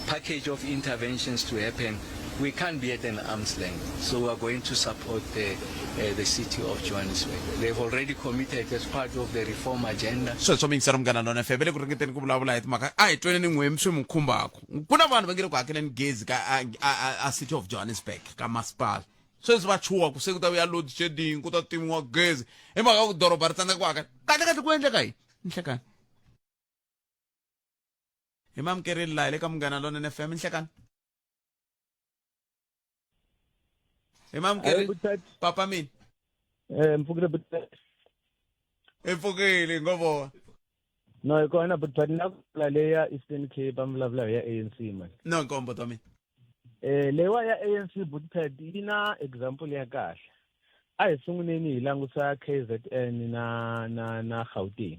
package of interventions to happen, we can't be at an arm's length. So we are going to support the city of Johannesburg. They've already committed as part of the reform agenda. sweswo mingisera Munghana Lona FM le ku ringeteni ku vulavula hi timhaka a hi tweneni n'we swi mukhumbako ku na vanhu va nge le ku hakeleni gezi ka a city of Johannesburg ka masipala sweswi va chuwa ku se ku ta vuya load shedding ku ta timiwa gezi hi mhaka ku doroba ri tsandzeka ku hakela kahle ku endleka yini nhlekani hi mamukereli laha le ka Munghana Lona FM nhlekani papa mina mfukile but efukile ngoba no ikona but nakula leya Eastern Cape amvulavula ya ANC man no nkombo to mina lewa ya ANC but ina example ya kahle a hi sunguleni hi langusa KZN na Gauteng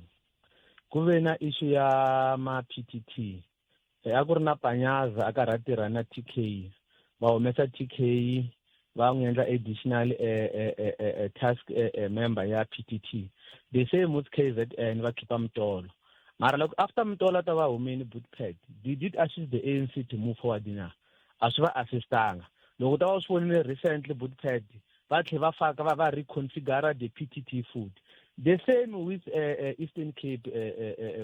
ku ve na issue ya ma PTT a ku ri na Panyaza aka ratirha na TK va humesa TK va n'wi endla additional task member ya PTT the same with KZN va khipa Mtolo mara loko after Mtolo ta va humeni Bootpad did it assist the ANC to move forward na a swi va assistanga loko ta va swi vonile recently Bootpad va tlhe va faka va reconfigure the PTT food the same with Eastern Cape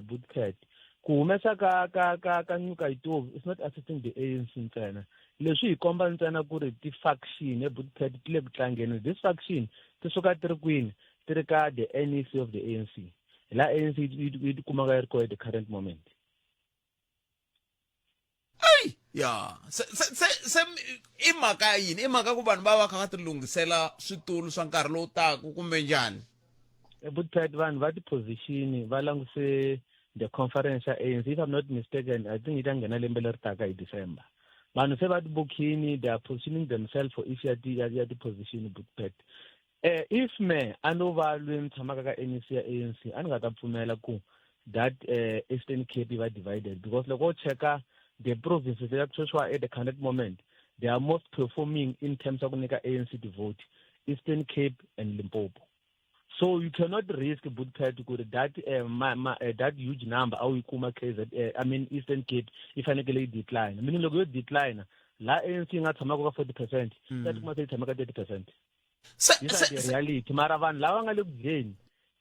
Bootpad ku humesa ka nyuka itovu it's not assisting the ANC ntsena leswi hi komba ntsena ku ri ti faction Bootpad ti le ku tlangeni this faction ti suka ti ri kwini ti ri ka the NEC of the ANC la ANC yi kumaka yi ri ko at the current moment ya se i mhaka yini i mhaka ku vanhu va kha va ti lungisela switulu swa nkarhi lowu taka kumbe njhani Bootpad vanhu va ti position va languse the conference ya ANC if I'm not mistaken I think yi ta nghena lembe leri taka hi December vanhu se va ti bookini they are positioning themselves for if ya ti position Bootpad if me a no va lweni tshamaka ka NEC ya ANC a ni nga ta pfumela ku that Eastern Cape va divided because loko checka the provinces that at the current moment they are most performing in terms of ku nyika ANC to vote Eastern Cape and Limpopo so you cannot risk Bootpad ku that that huge number awu ikuma I mean Eastern Cape ifanekele decline meaning loko yo decline la ANC nga tshama ka 40% that kuma se tshama ka 30% the reality mara vanhu lava nga le ku dzeni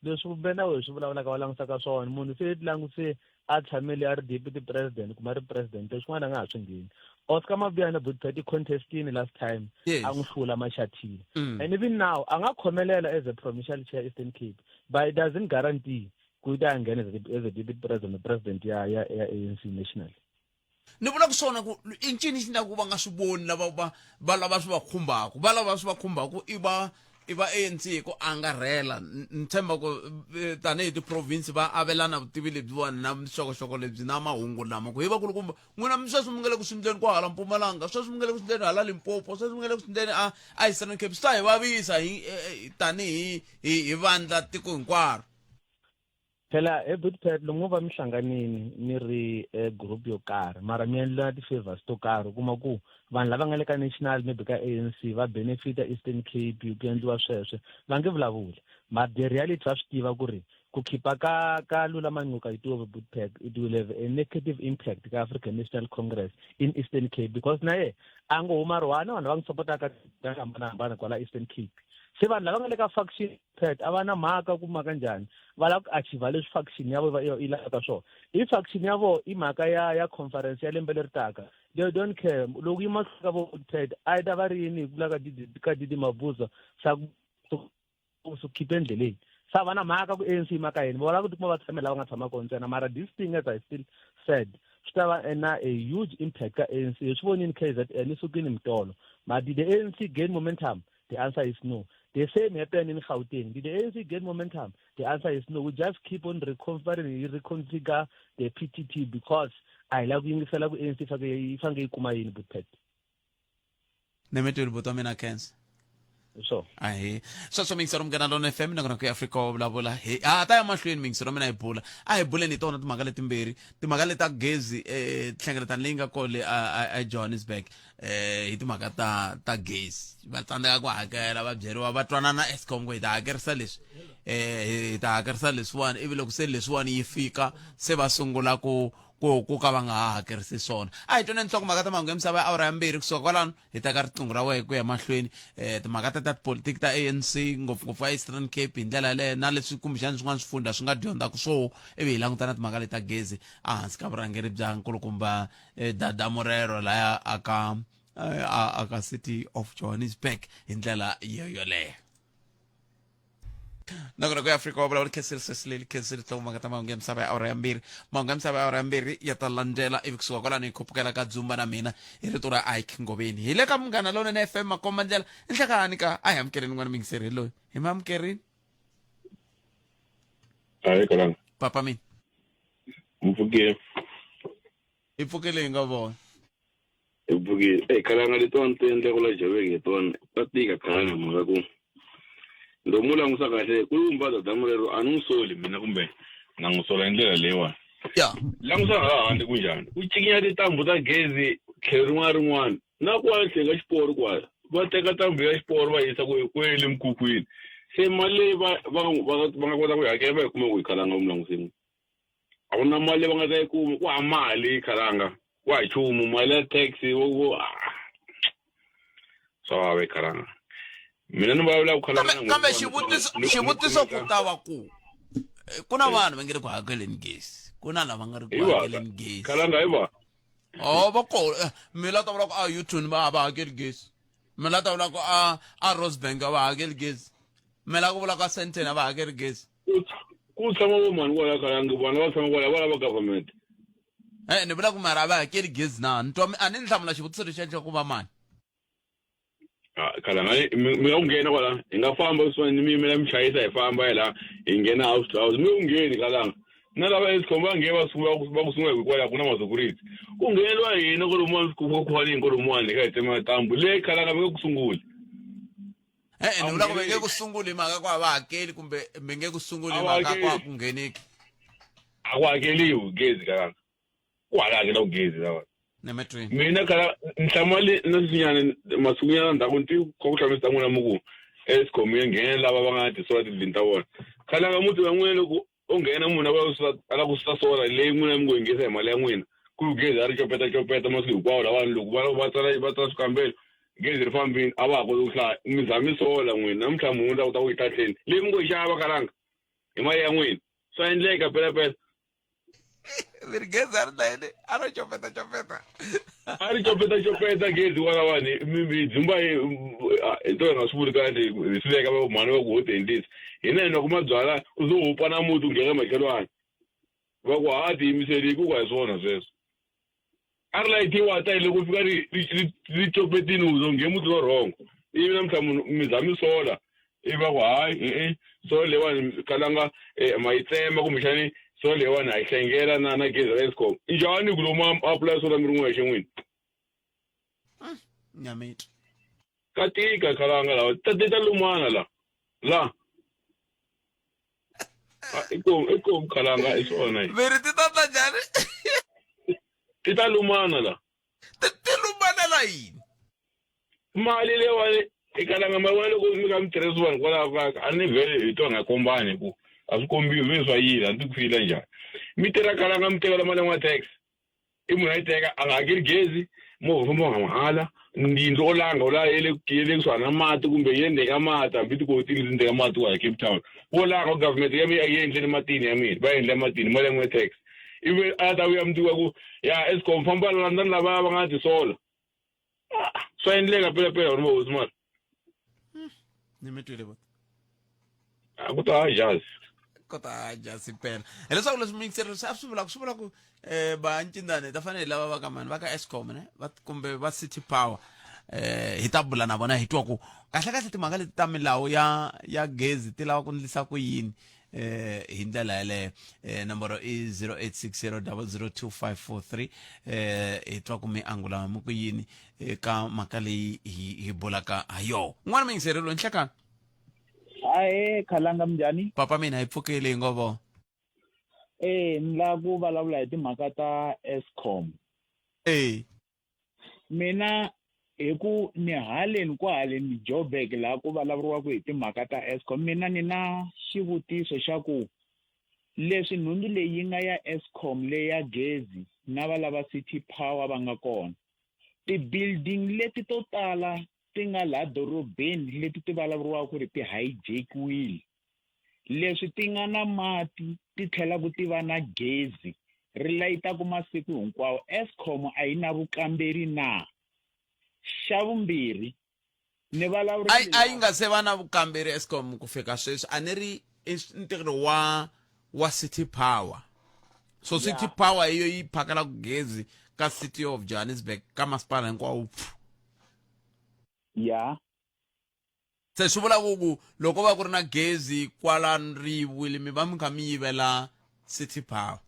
leswi vubena we swi vulavulaka va langutisa ka swona munhu se langutise a tshamele a ri deputy president kuma ri president swin'wana nga ha swi ngheni Oscar Mabiyana Bootpad contesting last time a n'wi hlula Mashatile and even now a nga khomelela as a provincial chair Eastern Cape but it doesn't guarantee ku ta nghena as a deputy president ya ANC national ni vula ku swona ku i ncini xi na ku va nga swi voni lava va lava swi va khumbaka i va ANC ku angarhela ni tshemba ku tanihi ti-province va avelana vutivi lebyiwani na vuxokoxoko lebyi na mahungu lama ku hi va kulukumba n'wina sweswi mi nga le ku swindleni ku hala Mpumalanga sweswi mi nga le ku swindleni hala Limpopo sweswi mi nga le ku swindleni a Eastern Cape swi ta hi vavisa tanihi hi vandla tiko hinkwaro phela Bootpad lomu va mi hlanganini ni ri group yo karhi mara mi endla ti-favors to karhi u kuma ku vanhu lava nga le ka national maybe ka ANC va benefita Eastern Cape ku endliwa sweswe va nge vulavuli but the reality va swi tiva ku ri ku khipa ka Lula Mangcuka itovu Bootpad it will have a negative impact ka African National Congress in Eastern Cape because na ye a ngo huma rwana vanhu va n'wi support-aka hambanahambana kwala Eastern Cape se vanhu lava nga le ka faction a va na mhaka ku maka njhani va lava ku achieve leswi faction ya vo yi lavaka swona i faction ya vo i mhaka ya conference ya lembe leri taka they don't care loko yi mahlweni ka vo Bootpad a yi ta va ri yini hi vula ka Didi Mabuza sa ku khipe endleleni sa va na mhaka ku ANC mhaka yini va lava ku tikuma va tshame lava nga tshama kona ntsena mara this thing as I still said swi ta va a huge impact ka ANC hi swi vonini KZN i sukini Mtolo but did the ANC gain momentum the answer is no The same happened in Gauteng. Did the ANC get momentum? The answer is no. We just keep on reconfigure the PTT because I love you for ANC if I kuma in Bupet. Nemetu butomina Kens. So ai so mingserom kana lona FM na ku Africa bla bla he ata ya mahlweni mingserom na ibula bula ni tona timagale timberi timagale ta gezi tlhengela ta linga kole a Johannesburg hi timagata ta gezi va tsandeka ku hakela va byeriwa va twana na Eskom ku hi ta hakerisa leswi hi ta hakerisa leswiwani ivi loko se leswiwani yi fika se va sungula ku ka va nga hakerisi swona hi twana nhloko magata mangu emisava ya awara ya mbirhi kusuka kwalano hi teka riqingho ra wehe ku ya mahlweni timhaka ta politiki ta ANC ngopfungopfu Eastern Cape hi ndlela yaleyo na leswi kumbexani swin'wana swifundha swi nga dyondzaka swo ivi hi languta na timhaka leta gezi ehansi ka vurhangeri bya nkulukumba Dada Murero laya aka city of Johannesburg hi ndlela yoleyo nakona ku Africa wa vulavula khesiri sesileli khesiri tlo magata mangu ya misava ya awara ya mbirhi mangu ya misava ya awara ya mbirhi ya ta landzela ivi kusuka kwalano hi khupukela ka Dzumba na mina hi rito ra Ike Ngobeni hi le ka Munghana Lonene FM makomba ndlela enhlakani ka hi amukeleni n'wana mingiseri loyi hi maamukerini kalanga papa mina mpfukile hi pfukele hi nga vona mpfukile kalanga leton tende kula javeke ton patika kalanga maka ku ndomula ngusakahle kulumba Dada Murero anusoli mina kumbe nangusola indlela lewa ya la ngusaka handi kunjani uchikinya titambu ta gezi rin'wana na kwa hlenga xiporo kwa va teka tambu ya xiporo va yisa ku kwele mkhukhwini se mali va nga kota ku hakela va kuma ku kalanga umlangusini a ku na mali va nga ta kuma ku mali kalanga wa chumu mali ya taxi wo so ave kalanga mina ni vulavula ku kalanga kambe xivutiso ku ta va ku na vanhu va nge ri ku hakeleni gezi ku na lava nga ri ku hakeleni gezi kalanga iva va kona mina ta vula ku U-turn va hakeli gezi mina ta vula ku Rosebank va hakeli gezi mina ku vula ka Sandton va hakeli gezi ku tshama vo mani kwala kalanga vana va tshama kwala va lava government ni vula ku mara va hakeli gezi na a ni hlamula xivutiso lexi ku va mani kalanga mi ungena kwala hi nga famba ni mimela mchayisa hi famba la hi nghena house to house mi ungeni kalanga na lava Eskom va nge va kusunga hi kwala kuna masecurity ku nghenelwa hina ku ri mwana ku khwali ku ri mwana ka tema tambu le kalanga mi kusungula ni vula ku nge kusunguli mhaka ku va hakeli kumbe mi nge kusunguli mhaka ku ngheneki a ku hakeliwi gezi kalanga ku hakela ku gezi lawa mina kala nhlamali na sinyana masukunyana ndhaku nti ku hlamisa n'wina muku Eskom ya nghena lava va nga tisola tindlini ta vona kalanga muti wa n'wina loko o nghena munhu ala ku susa sola leyi n'wina mi ngo yingisa hi mali ya n'wina ku gezi a ri copeta masiku hinkwawo lavana loko va tsala swikambelo gezi ri fambini a va ha koti ku hlaya mi za mi sola n'wina namuntlha munhu ta ku yi tahleni leyi mi ngo yi xava kalanga hi mali ya n'wina swa endleka pelapela gezi a ri layeni a ri copeta gezi wala wani mi Dzumba hi to nga swi vuli kahle hi swi veka mhani va ku ho tendisi hina hina kuma byala u zo hupa na muti u nghena makhelwani va ku ti yimiseli ku hi swona sweswo a ri layitiwa ta loko fika ri copetini u zo nge muti lo rhongo ivi namuntlha munhu mi za mi sola ivi va ku sola leyiwani kalanga ma yi tsema kumbexani so leyiwani ha yi hlengela na gezi ra Eskom njhani ku lomu apply sola mi ri n'wexe n'wini nyameti ka tika kalanga lawa ta lumana la ikom kalanga i swona veri ti ta njhani ti ta lumana ti lumana la yini mali leyiwani i kalanga mali loko mi ka mi tirhisi vanhu kwalaho ka a ni vhele hi tona nga kombani ku a swi kombiwi ve swa yini a ni ku fila njhani mi tirha kalanga mi tekela mali ya tax i munhu a yi teka a nga hakeli gezi movha famba nga mahala ndiyindlu o langa ola yele kusuhana na mati kumbe ye ndeka mati hambi tikotini ndzi ndeka mati wa Cape Town wo langa government ya mi yi endleni matini ya mina va endle matini mali ya tax ivi a ta vuya mi tiva ku ya Eskom famba landani lava va nga tisola swa endleka pelepele wani vo Osman ni mi twile vo ku ta jazi kota jasi pela hileswaku leswi mixer swi vula ku va ncindane ta fanele lava va ka mani va ka Eskom ne va kumbe va City Power hi ta bula na vona hi twa ku kahle timhaka leti ta milawu ya gezi ti lava ku ndlisa ku yini hi ndlela yaleyo nomboro i 0860002543 hi twa ku mi angula mi ku yini ka mhaka leyi hi bulaka ha yo n'wana mingiserelo nhlekani Ahe khalanga mjani papa mina hi pfukile hi ngovo ni la ku vulavula hi timhaka ta Eskom mina hi ku ni haleni ku haleni Joburg laha ku vulavuriwaka hi timhaka ta Eskom mina ni na xivutiso xa ku leswi nhundzu leyi nga ya Eskom leya gezi na valava City Power va nga kona ti-building leti to tala ti nga laha dorobeni leti ti vulavuriwaka ku ri ti hijackiwile leswi ti nga na mati ti tlhela ku ti va na gezi ri layitaku masiku hinkwawo Eskom a yi na vukamberi na xa vumbirhi ni vulavula a yi nga se va na vukamberi Eskom ku fika sweswi a ni ri ntirho wa City Power so City Power hiyo yi phakela gezi ka City of Johannesburg ka masipala hinkwawo se swi vula ku loko va ku ri na gezi kwala riwile mi va mi kha mi yivela City Power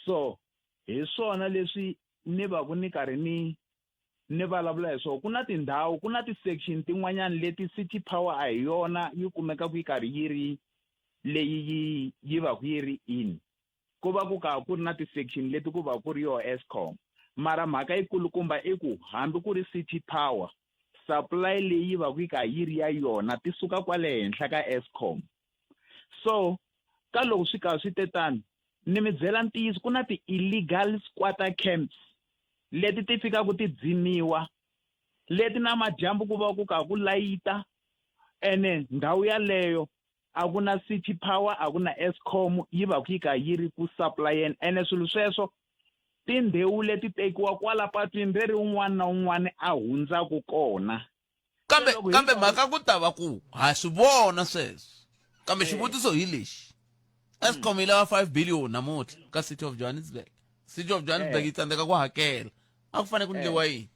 so hi swona leswi ni va ku ni karhi ni vulavula hi swona ku na tindhawu ku na ti-section tin'wanyana leti City Power a hi yona yi kumeka ku yi karhi yi ri leyi yi va ku yi ri in ku va ku ka ku ri na ti-section leti ku va ku ri yo Eskom mara mhaka yikulukumba i ku hambi ku ri City Power supply leyi va ku yi ka yi ri ya yona ti suka kwale henhla ka Eskom so ka loko swi ka swi tetani ni mi byela ntiyiso ku na ti-illegal squatter camps leti ti fikaku ti dzimiwa leti na madyambu ku va ku ka ku layita ene ndhawu yaleyo a ku na City Power a ku na Eskom yi va ku yi ka yi ri ku supply ene swilo sweswo tindhewu leti tekiwa kwala patwini ri ri un'wana na un'wana a hundzaku kona kambe mhaka ku ta va ku ha swi vona sweswo kambe xivutiso hi lexi Eskom yi lava 5 billion namuntlha ka City of Johannesburg City of Johannesburg yi tsandzeka ku hakela a ku fanele ku ndliwa yini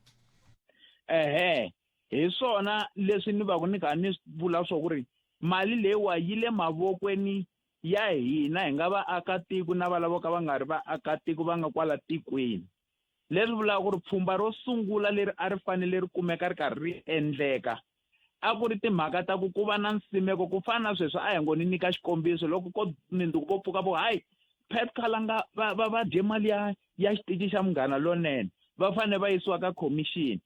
hi swona leswi ni va ku ni kha ni vula swo ku ri mali leyiwa yi le mavokweni ya hina hi nga vaakatiko na valavo ka va nga ri vaakatiko va nga kwala tikweni leswi vulaka ku ri pfhumba ro sungula leri a ri fanele ri kumeka ri karhi ri endleka a ku ri timhaka ta ku va na nsimeko ku fana na sweswo a hi ngo ni nyika xikombiso loko ko mindzuku ko pfuka vo hayi Pat Khalanga va dye mali ya xitichi xa Munghana Lonene va fanele va yisiwa ka commission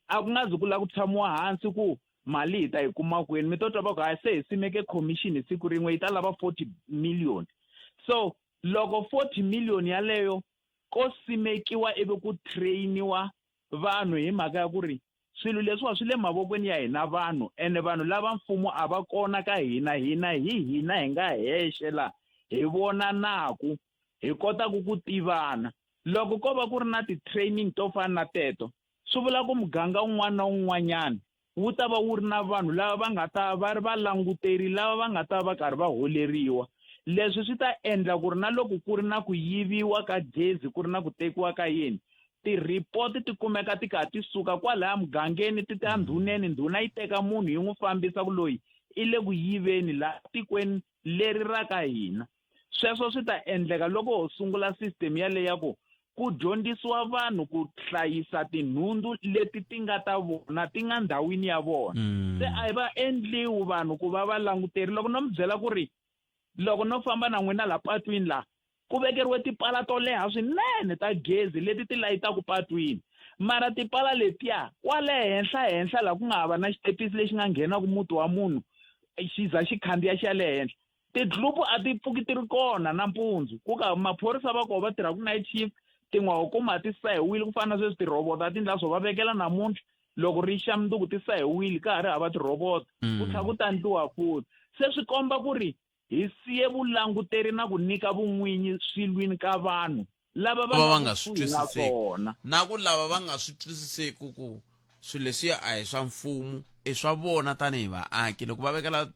a ku nga zi ku la ku tshamiwa hansi ku mali hi ta yi kuma kwini mi to twa va ku hayi se hi simeke commission hi siku rin'we yi ta lava 40 million so loko 40 million yaleyo ko simekiwa ivi ku trainiwa vanhu hi mhaka ya ku ri swilo leswiwa swi le mavokweni ya hina vanhu ene vanhu lava mfumo a va kona ka hina hi nga hexe la hi vonanaku hi kotaku ku tivana loko ko va ku ri na ti-training to fana na teto swi vula ku muganga un'wana na un'wanyana wu ta va wu ri na vanhu lava va nga ta va ri valanguteri lava va nga ta va karhi va holeriwa leswi swi ta endla ku ri na loko ku ri na ku yiviwa ka gezi ku ri na ku tekiwa ka yini ti-report ti kumeka ti kha ti suka kwalaya mugangeni ti ta ndhuneni ndhuna yi teka munhu yi n'wi fambisa ku loyi i le ku yiveni laha tikweni leri ra ka hina sweswo swi ta endleka loko ho sungula system yaleyo ku dyondzisiwa vanhu ku hlayisa tinhundzu leti ti nga ta vona ti nga ndhawini ya vona se a hi va endliwi vanhu ku va va languteri loko no mi byela ku ri loko no famba na n'wina la patwini la ku vekeriwe tipala to leha swinene ta gezi leti ti layitaku patwini mara tipala letiya kwale henhla la ku nga hava na xitepisi lexi nga nghenaku muti wa munhu xi za xi khandziya xa le henhla tidlupu a ti pfuki ti ri kona nampundzu ku ka maphorisa va koho va tirha ku night shift tin'waho kuma ti sahiwile ku fana na sweswi tirhobota a ti ndla swo va vekela namuntlha loko ri xa mundzuku ti sahiwile ka ha ri hava tirhobota ku tlha ku ta ndliwa futhi se swi komba ku ri hi siye vulanguteri na ku nyika vun'winyi swilwini ka vanhu lava va nga swi twisiseki na ku lava va nga swi twisiseki ku swilo leswiya a hi swa mfumo i swa vona tanihi vaaki loko va vekela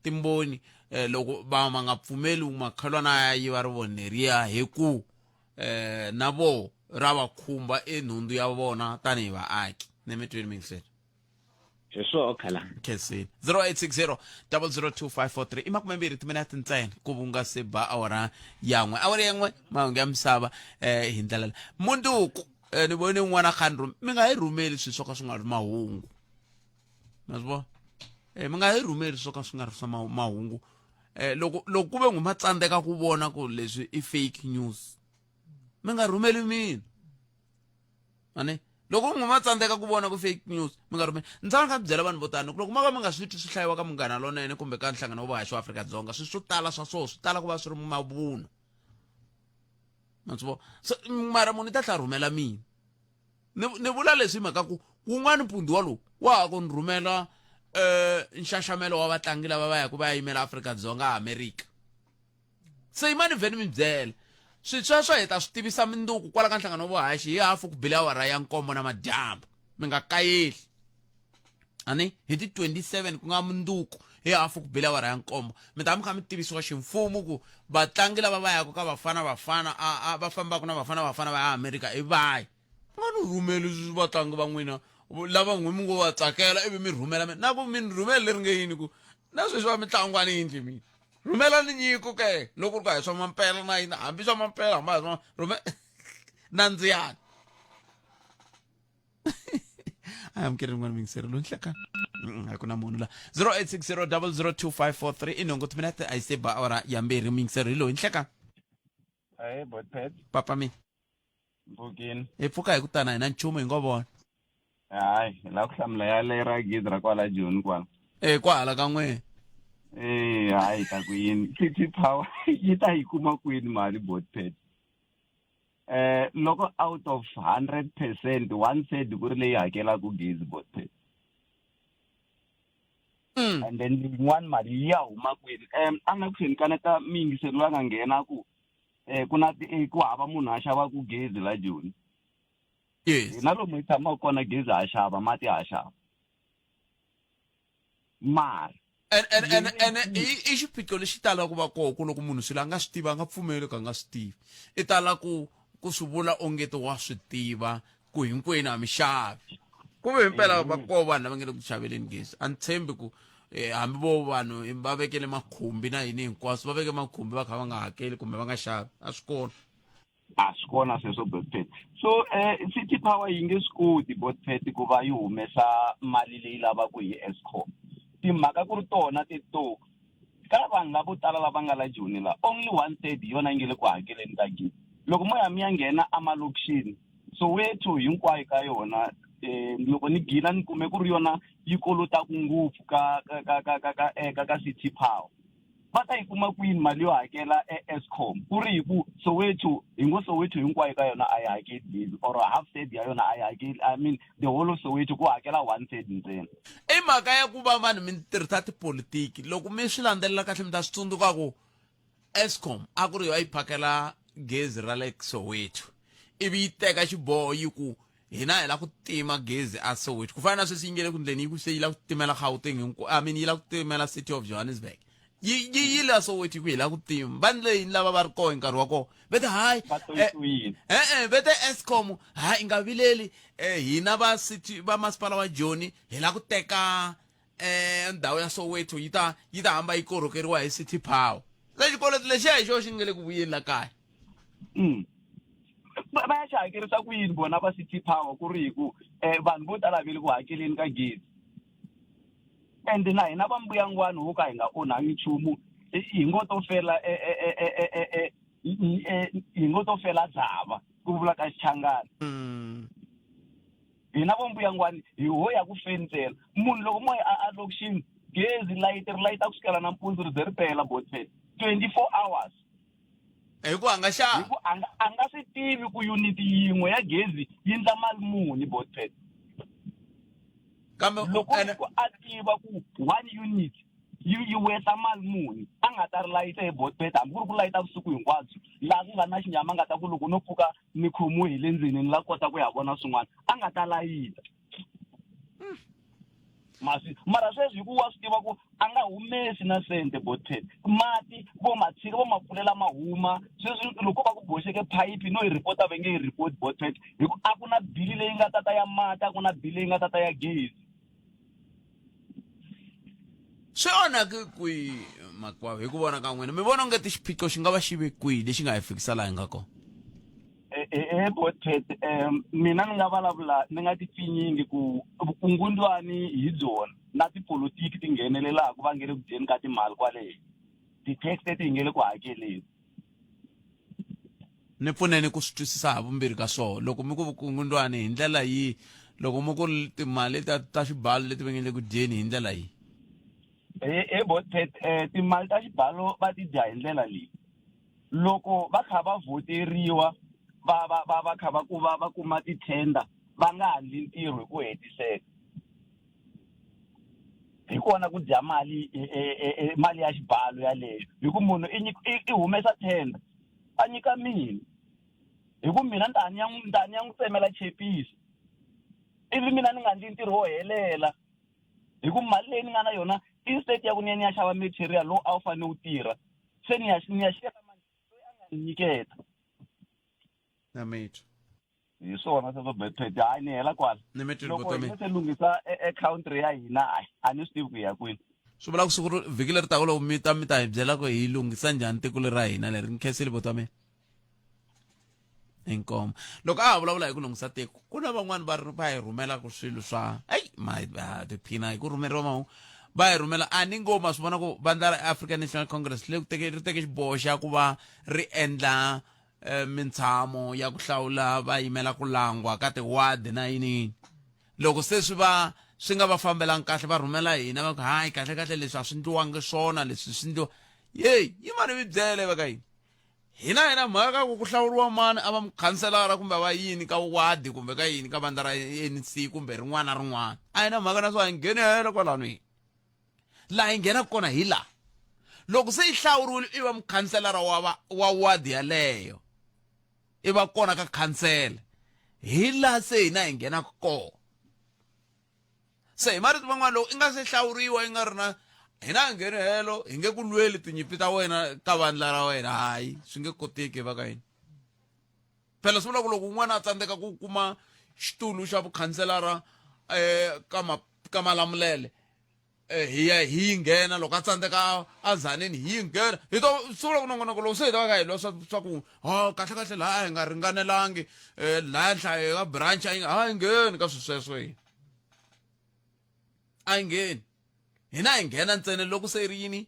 timboni loko va nga pfumeli makhalwana ya yiva ri voneriya hi ku navo ra va khumba enhundzu ya vona tanihi vaaki ni mi twini mingisela Swo khala. Khesini 0860 002543 i makumembirhi timinete ntsena ku vunga se ba awara yan'we mahungu ya misava hi ndlela leyi munduku ni vone n'wana khani mi nga hi rhumeli swilo swo ka swi nga ri mahungu ma swi vona mi nga hi rhumeli swo ka swi nga ri swa mahungu loko ku ve n'wi ma tsandzeka ku vona ku leswi i fake news mi nga rhumeli mina ane loko n'wi ma tsandzeka ku vona ku fake news mi nga rhumeli ndzi nga byela vanhu vo tani loko ma ka mi nga swi twi swi hlayiwa ka Munghana Lonene kumbe ka nhlangano wa vuhaxi wa Afrika-Dzonga swo tala swa swi tala ku va swi ri mavunwa ma swi vona mara munhu i ta tlha rhumela mina ni vula leswi hi mhaka ku wun'wani pundiwa lowu wa ha ku ni rhumela nxaxamelo wa vatlangi lava va yaku va ya yimela Afrika-Dzonga a America se yimani vheni mi byela sweswo hi ta swi tivisa minduku kwala ka nhlangano wa vuhaxi hi hafu ku bila awara ya nkombo na madyambu mi nga kayeli ani hi ti 27 ku nga minduku hi hafu ku bila awara ya nkombo mi ta mi kha mi tivisiwa ximfumo ku vatlangi lava va yaku ka vafana va fambaka na vafana va ya America i vayi nga ni rhumeli vatlangi va n'wina lava n'wi mi ngo va tsakela ivi mi rhumela mina na ku mi rhumela leri nge yini ku na sweswi va mitlangu a ni yindli mina rhumela ni nyiko ke loko ku hi swa mampela na yini hambi swa mampela hamba swa nandziyani I'm kidding when I'm saying lunhlaka hakuna munhu la 0860 002543 inongo timinete a se ba awara ya mbirhi mingisero lo inhlaka Botpet. papa mi Bugin. e pfuka hi ku tana hina nchumu hi ngo vona Hayi, la ku hlamula ya lera gidra kwala June kwala. kwala ka n'we Hayi ta ku yini. City Power yi ta yi kuma kwini mali Botpet. Loko out of 100%, 1/3 ku ri leyi hakelaku gezi Botpet. And then one mali ya huma kwini. A nga ku kaneta mingiselo la nga nghena ku ku na ku hava munhu a xavaku gezi la June. Yes. Na lomu yi tshama kona gezi a xava mati a xava. Mari and i xiphiqo lexi tala ku va koko loko munhu swilo a nga swi tivi a nga pfumeli ka nga swi tivi i tala ku swi vula ongeti wa swi tiva ku hinkwenu a mi xavi ku ve himpela va koho vanhu lava nge le ku xaveleni gezi a ni tshembi ku hambi vo vanhu va vekele makhumbi na yini hinkwaswo va veke makhumbi va kha va nga hakeli kumbe va nga xavi a swi kona swi kona sweswo Botpet. So City Power yi nge swi koti Botpet ku va yi humesa mali leyi lavaku hi Eskom timhaka ku ri tona to ka vanhu lavo tala lava nga la Joni la only 1/3 yona yi nge le ku hakeleni ka gezi loko mo ya mi ya nghena amalokixini Soweto hinkwayo ka yona loko ni gina ni kume ku ri yona yi kolota ngopfu ka City Power va ta yi kuma kwini mali yo hakela Eskom ku ri hi ku Soweto hinkwayo ka yona a yi hakeli gezi or half third ya yona a yi hakeli I mean the whole of Soweto ku hakela 1/3 ntsena i mhaka ya ku va vanhu mi tirhisa tipolitiki loko mi swi landzelela kahle mi ta swi tsundzuka ku Eskom a ku ri yo yi phakela gezi ra le Soweto ivi yi teka xiboho yi ku hina hi la ku tima gezi a Soweto ku fana na sweswi yi nge le ku ndleni yi ku se yi la ku timela Gauteng I mean yi la ku timela City of Johannesburg yi la Soweto ku hi la ku tima vanhu leyi lava va ri koho hi nkarhi wa koho vete hayi vete Eskom hayi i nga vileli hina va masipala wa Joni hi la ku teka ndhawu ya Soweto yi ta hamba yi korhokeriwa hi City Power se xikweleti lexi hi xo xi nge le ku vuyeni la kaya va ya xi hakerisa ku yini vona va City Power ku ri hi ku vanhu vo tala vele ku hakeleni ka gezi and na hina va mbuyangwani wo ka hi nga onhangi nchumu hi ngo to fela hi ngo to fela dzava ku vula ka Xichangani hina vo mbuyangwani hi ho ya ku fentsela munhu loko mo a lokixini gezi ri layita kusukela nampundzu ri ze ri pela Botpet 24 hours hi ku a nga xavi a nga swi tivi ku unit yin'we ya gezi yi ndla mali muni Botpet kambe loko a tiva ku 1 unit yi wesa mali muni a nga ta ri layita hi Botpet hambi ku ri ku layita vusiku hinkwabyo laha ku nga na xinyama nga ta ku loko no pfuka ni khomiwe hi le ndzeni ni la kota ku ya vona swin'wana a nga ta layita masi mara sweswi hi ku wa swi tiva ku a nga humesi na sente botet mati vo ma tshika vo ma pfulela ma huma sweswi loko va ku boxeke phayiphi no yi report-a va nge yi report botet hi ku a ku na bili leyi nga tata ya mati a ku na bili leyi nga tata ya gezi swi onhake kwihi makwavo hi ku vona ka n'wina mi vona ongeti xiphiqo xi nga va xi ve kwihi lexi nga hi fikisa laha hi nga kona botet mina ni nga vulavula ni nga ti pfinyingi ku vukungundwani hi byona na tipolotiki ti nghenelelaku va nge le ku dyeni ka timali kwaleyi ti-tax leti hi nge le ku hakeleni ni pfuneni ku swi twisisa ha vumbirhi ka swona loko mi ku vukungundwani hi ndlela yihi loko mi ku timali ta xibalo leti va nge le ku dyeni hi ndlela yihi botet timali ta xibalo va ti dya hi ndlela leyi loko va kha va voteriwa va kha va kuma tithenda va nga handli ntirho hi ku hetiseka hi kona ku dya mali ya xibalo yaleyo hi ku munhu i humesa tenda a nyika mina hi ku mina ndani ya n'wi tsemela chepisi ivi mina ni nga ndli ntirho wo helela hi ku mali leyi ni nga na yona instead ya ku ni ya xava material lowu a wu fanele wu tirha se ni ya xiyela mali loyi a nga ni nyiketa Namethu. Hi swona sweswo Betty hayi ni hela kwala. Loko hi se lunghisa country ya hina a ni swi tivi ku ya kwini. Swi vula ku siku vhiki leri taka loko mi ta hi byela ku hi lunghisa njhani tiko leri ra hina leri ni khensile botame. Inkomo. Loko a vulavula hi ku lunghisa tiko ku na van'wani va hi rhumela ku swilo swa tiphina hi ku rhumeriwa mahungu va hi rhumela a ni ngoma swi vona ku vandla ra African National Congress ri teke xiboho xa ku va ri endla mintshamo ya ku hlawula va yimela ku langwa ka tiwadi na yini loko se swi nga va fambelangi kahle va rhumela hina va ku hayi kahle leswi a swi ndliwangi swona leswi swi ndliwa yeyi yi mani mi byele va ka yini hina mhaka ku hlawuriwa mani a va mukhanselara kumbe va yini ka wadi kumbe ka yini ka vandla ra ANC kumbe rin'wana na rin'wana a hi na mhaka na swo hi ngheni hela kwalano hina laha hi nghenaka kona hi laha loko se yi hlawuriwile i va mukhanselara wa wadi yaleyo i va kona ka khansele hi laha se hina hi nghenaka kona se hi marito van'wana loko i nga se hlawuriwa i nga ri na hina hi ngheni helo hi nge ku lweli tinyimpi ta wena ka vandla ra wena hayi swi nge koteki va ka yini phela swi vula ku loko un'wana a tsandzeka ku kuma xitulu xa vukhanselara ka malamulele hi nghena loko a tsandzeka a zaneni hi nghena hi to swi vula ku nongonoko loko se hi ta va ka hi lwa swa ku kahle laha hi nga ringanelangi laha nhlayo ka branch a hi ngheni ka sweswo hina a hi ngheni hina hi nghena ntsena loko se ri yini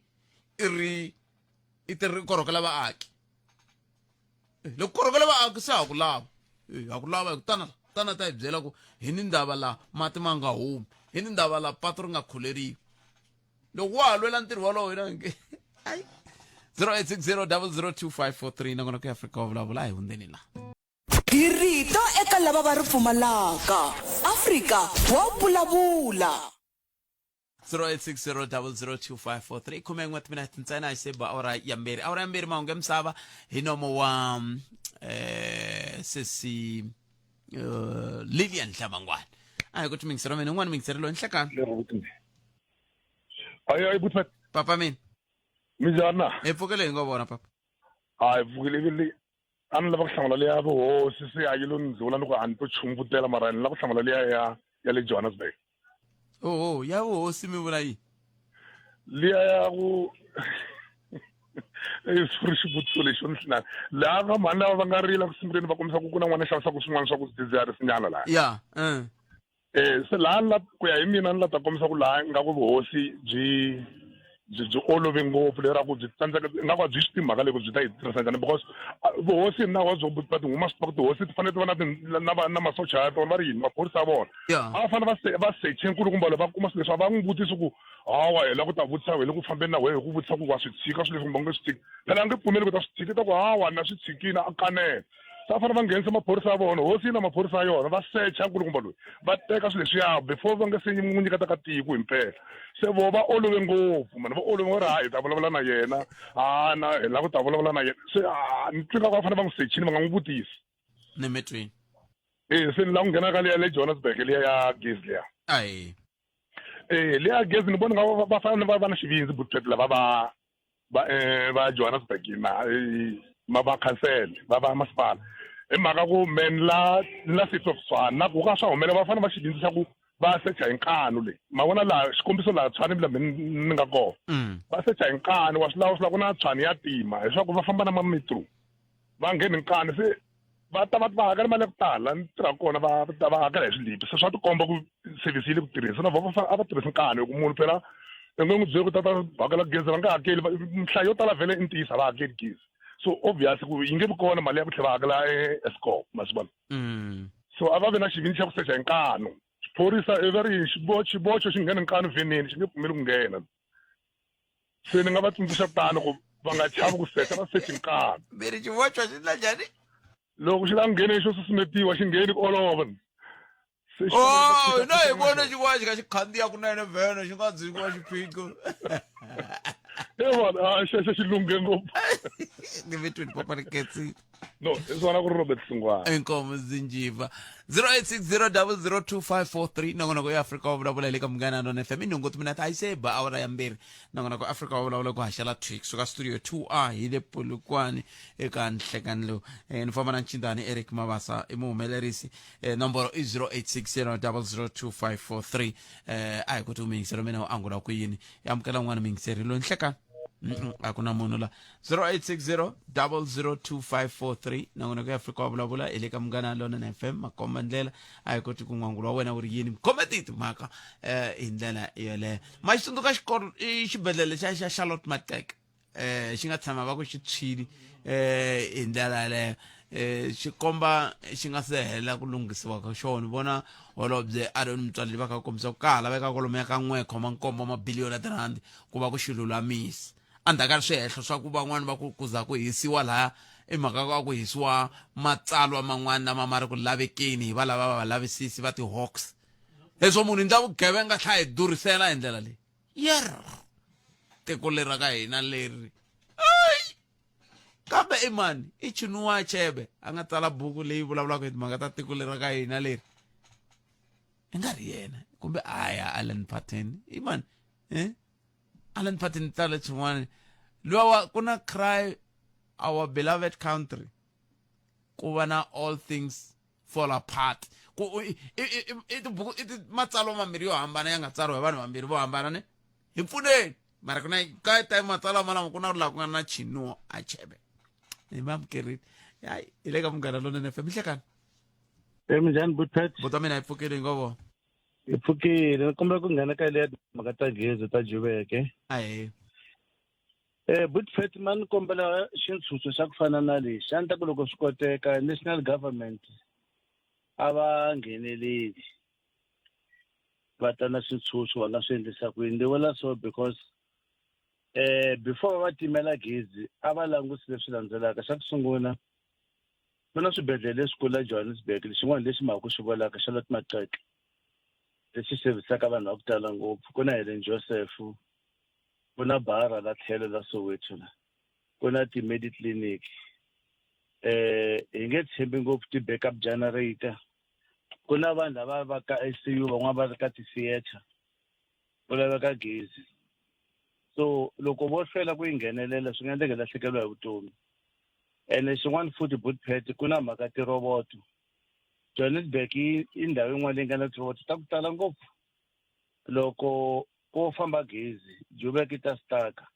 i ti korhokela vaaki loko korhokela vaaki se ha ku lava ha ku lava hi ku tana ta hi byela ku hi ni ndava laha mati ma nga humi hi ni ndava laha patu ri nga khuleriwi loko wa ha lwela ntirho walowo hina nge 0860002543 nangona ku Afrika wa vulavula hi hundzeni laha hi rito eka lava va ri pfumalaka Afrika wa vulavula 0860002543 kumengwa timina tintsena iseba awara yamberi mahungu ya misava hi nomo wa sesi Lilian Hlabangwana ayi ukuthi mingisero mina un'wana mingisero lo nhlakani ayi buthi papa mina mijana epfukele ngobona papa hayi pfukile ani lava ku hlamula leya vuhosi se ayilo ndlula loko a ni to chumbutela mara ni lava ku hlamula leya ya le Johannesburg ya vuhosi mi vula yini liya ya ku xivutiso lexi ni xinana laha va mhani lava va nga rila ku sunguleni va kombisa ku na n'wana xavisaka swin'wana swa ku swidzidziharisi nyana laha se laha ku ya hi mina ni la ta kombisa ku laha nga ku vuhosi byi olove ngopfu lera ku byi tsandzeka nga ku byi swi timhaka leko byi ta yi tirhisa njhani because vuhosi na wa byo va tihuma swi tiva ku tihosi ti fanele ti va na masocha ya tona va ri yini maphorisa ya vona a va fanele va seche nkulukumba loyi va kuma swilo leswi a va n'wi vutisi ku hawa hi la ku ta vutisa hi le ku fambeni na wehe hi ku vutisa ku wa swi tshika swilo leswi kumbe nge swi tshiki phela a nge pfumeli ku ta swi tshiki ta ku hawa na swi tshikini a kanela se a fanele va nghenisa maphorisa ya vona hosi yi na maphorisa ya yona va secha nkulukumba loyi va teka swilo leswiya before va nge se n'wi nyiketa ka tiko hi mpela se vo va olove ngopfu mani va olove va ri hayi hi ta vulavula na yena na hi lava ku ta vulavula na yena se ni twi nga ku va fanele va n'wi sechini va nga n'wi vutisi ni metweni se ni lava ku nghena ka liya le Johannesburg liya ya gezi liya leya gezi ni vona nga va fana va na xivindzi Buttpret lava va Johannesburg ma va cancel va masipala hi mhaka ku men la City of Tshwane ku ka swa humelela va fana va xivindzi xa ku va secha hi nkanu leyi ma vona laha xikombiso laha Tshwane ni nga kona va secha hi nkanu wa swi ku na Tshwane ya tima leswaku va famba na mamitro va ngheni nkanu se va ta va hakela mali ya ku tala ni tirha kona va hakela hi swilipi se swa tikomba ku service yi le ku tirhisa na va tirhisa nkanu hi ku munhu phela n'wi byeli ku tata hakela gezi va nga hakeli nhlayo yo tala vhele i ntiyisa va hakeli gezi so obvious ku yi nge vi kona mali ya ku tlhela va hakela Eskom masivona so a va ve na xivindzi xa ku secha hi nkanu xiphorisa iveri xibocho xi nghena nkanu veneni xi nge pfumeli ku nghena se ni nga va tsundzuxa tano ku va nga chavi ku secha va sechi nkanu miri xibocho xi ndla njhani loko xi la nghene xo susumetiwa xi ngheni ku olova no hi vona xin'wana xi ka xi khandziya kunene vhene xi nga dzikiwa xiphiqo xexo xi lunghe ngopfu ni vitweni papaniketsi no hi swona ku ri Robert Singwane inkomo zinjiva 0860002543 nongonoko ya Afrika wa vulavula le ka Munghana Lonene FM inongothi mina ta iseba awara ya mbirhi nongonoko Afrika wa vulavula ku haxela Twix suka studio 2A hi le Polokwane eka nhlekanlo ni famba na Nchindani Eric Mabasa i muhumelerisi nomboro i 0860002543 ai ku tumingiselo mina u angula ku yini yamukela n'wana mingiseri lo nhleka a ku na munhu la 0860002543 nongonoko ya Afrika wa vulavula ile ka Munghana Lonene FM makomba ndlela a hi koti ku n'wangula wa wena u ri yini kometiti mhaka hi ndlela yeleyo ma xitsundzuka xikolo i xibedhlele xa Charlotte Matek xi nga tshama va ku xi tshwili hi ndlela yeleyo xi komba xi nga se hela ku lunghisiwa ka xona vona holobye a ri mutswari va ka kombisa ku ka laveka kwalomu ya ka 1.7 mabiliyoni ya tirhandi ku va ku xi lulamisa andaka swihehlo swa ku van'wana va ku za ku hisiwa laha i mhaka ka ku hisiwa matsalwa man'wana lama ma ri ku lavekeni hi va lava va lavisisi va ti-Hawks leswo munhu ndza vugevenga tlha hi durisela hi ndlela leyi yer tiko leri ra ka hina leri kambe i mani i Chinua Achebe a nga tsala buku leyi vulavulaka hi timhaka ta tiko leri ra ka hina leri i nga ri yena kumbe aya Alan Paton i mani Alan Paton tsala xin'wana luwa ku na Cry Our Beloved Country ku va na All Things Fall Apart ku i tibuku i matsalwa mambirhi yo hambana ya nga tsariwa hi vanhu vambirhi vo hambana ne hi pfuneni mara ku na ka time matsalwa malamo ku na laha ku nga na Chinua Achebe hi mamkerini hayi hi le ka Munghana Lonene FM hlekani minjhani Buttpret buta mina hi pfukile ngovo hi pfukile kombela ku nghena ka leya timhaka ta gezi ta Jubeke ahe Buttpret man kombela xitshunxo xa ku fana na lexi a ni ta ku loko swi koteka national government a va ngheneleli va ta na switshunxo va nga swi endlisa ku yini ni vula so because before va timela gezi a va langutisi leswi landzelaka xa ku sungula ku na swibedhlele leswikulu la Johannesburg lexin'wana lexi mhaka ku xi volaka Charlotte Matek lexi servisaka vanhu va ku tala ngopfu ku na Helen Joseph ku na Bara la tlhelo la Soweto ku na ti-Mediclinic hi nge tshembi ngopfu ti-backup generator ku na vanhu lava va ka ICU van'wana va ri ka ti-theatre ku laveka gezi so loko vo hlwela ku yi nghenelela swi nga endleka lahlekeriwa hi vutomi ene xin'wana futhi Buttpret ku na mhaka tiroboto Johannesburg i ndhawu yin'wana leyi nga na tiroboto ta ku tala ngopfu loko ko famba gezi Joburg yi ta staka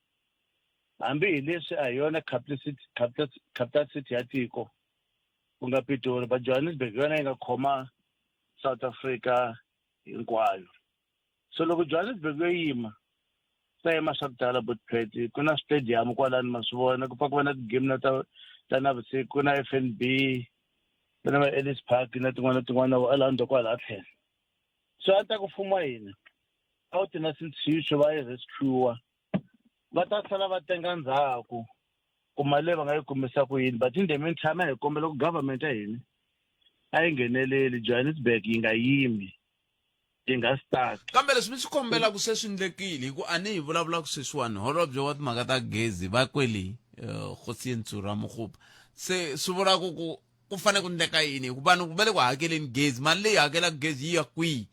hambi hi leswi a hi yona capital city ya tiko ku nga Pitori but Johannesburg yona yi nga khoma South Africa hinkwayo so loko Johannesburg yo yima sa yima swa ku tala Buttpret ku na stadium kwalani ma swi vona ku pfa ku va na ti-game ta navusiku ku na FNB ku na va Ellis Park na tin'wana Orlando kwala tlhelo so a ta ku fuma hina a wu ti na switshunxo va yi rescue va ta sala va tenga ndzhaku ku mali leyi va nga yi kumisa ku yini but in the meantime hi kombela ku government ya hina a yi ngheneleli Johannesburg yi nga yimi yi nga start kambe leswi mi swi kombela ku se swi ndlekile hi ku a ni hi vulavulaka sweswiwani holobye wa timhaka ta gezi va kweli Kgosientsura Mokgopa se swi vula ku fanele ku ndleka yini hi ku vanhu va le ku hakeleni gezi mali leyi hakelaka gezi yi ya kwihi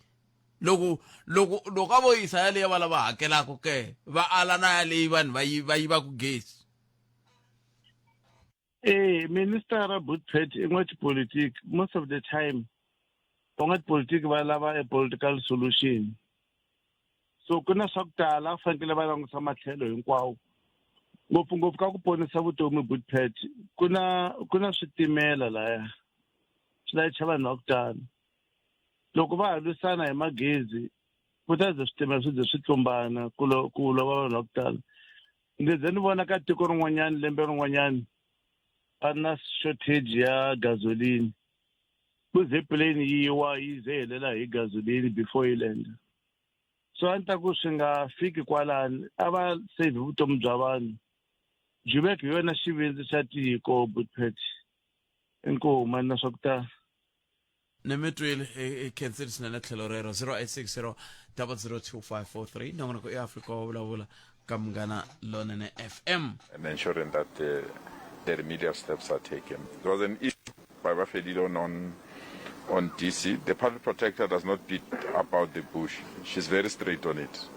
loko a vo yisa yaleyo va lava hakelaka ke va ala na yaleyi vanhu va yiva ku gezi. Minister Butpet in politics most of the time politics va lava a political solution. So kuna swa ku tala fanekele va langusa matlhelo hinkwawo ngopfungopfu ka ku ponisa vutomi Butpet kuna switimela laya swi layicha vanhu va ku tala loko va ha lwisana hi magezi ku ta ze switimela swi ze swi tlumbana ku lova vanhu va ku tala ndzi ni vona ka tiko rin'wanyana lembe rin'wanyana a na shortage ya gasoline ku zeppelin yi ze helela hi gasoline before yi lenda so a ni ta ku swi nga fiki kwalani a va save vutomi bya vanhu Jubek hi yona xivindzi xa tiko Butpet inkomu na swa ku tala Nemetwile cancel sinana tlhelo rero 0860 002543 nongonoko eAfrica wa vulavula ka Munghana Lonene FM and ensuring that the remedial steps are taken. There was an issue by Bafedilo on DC. The public protector does not beat about the bush. She's very straight on it.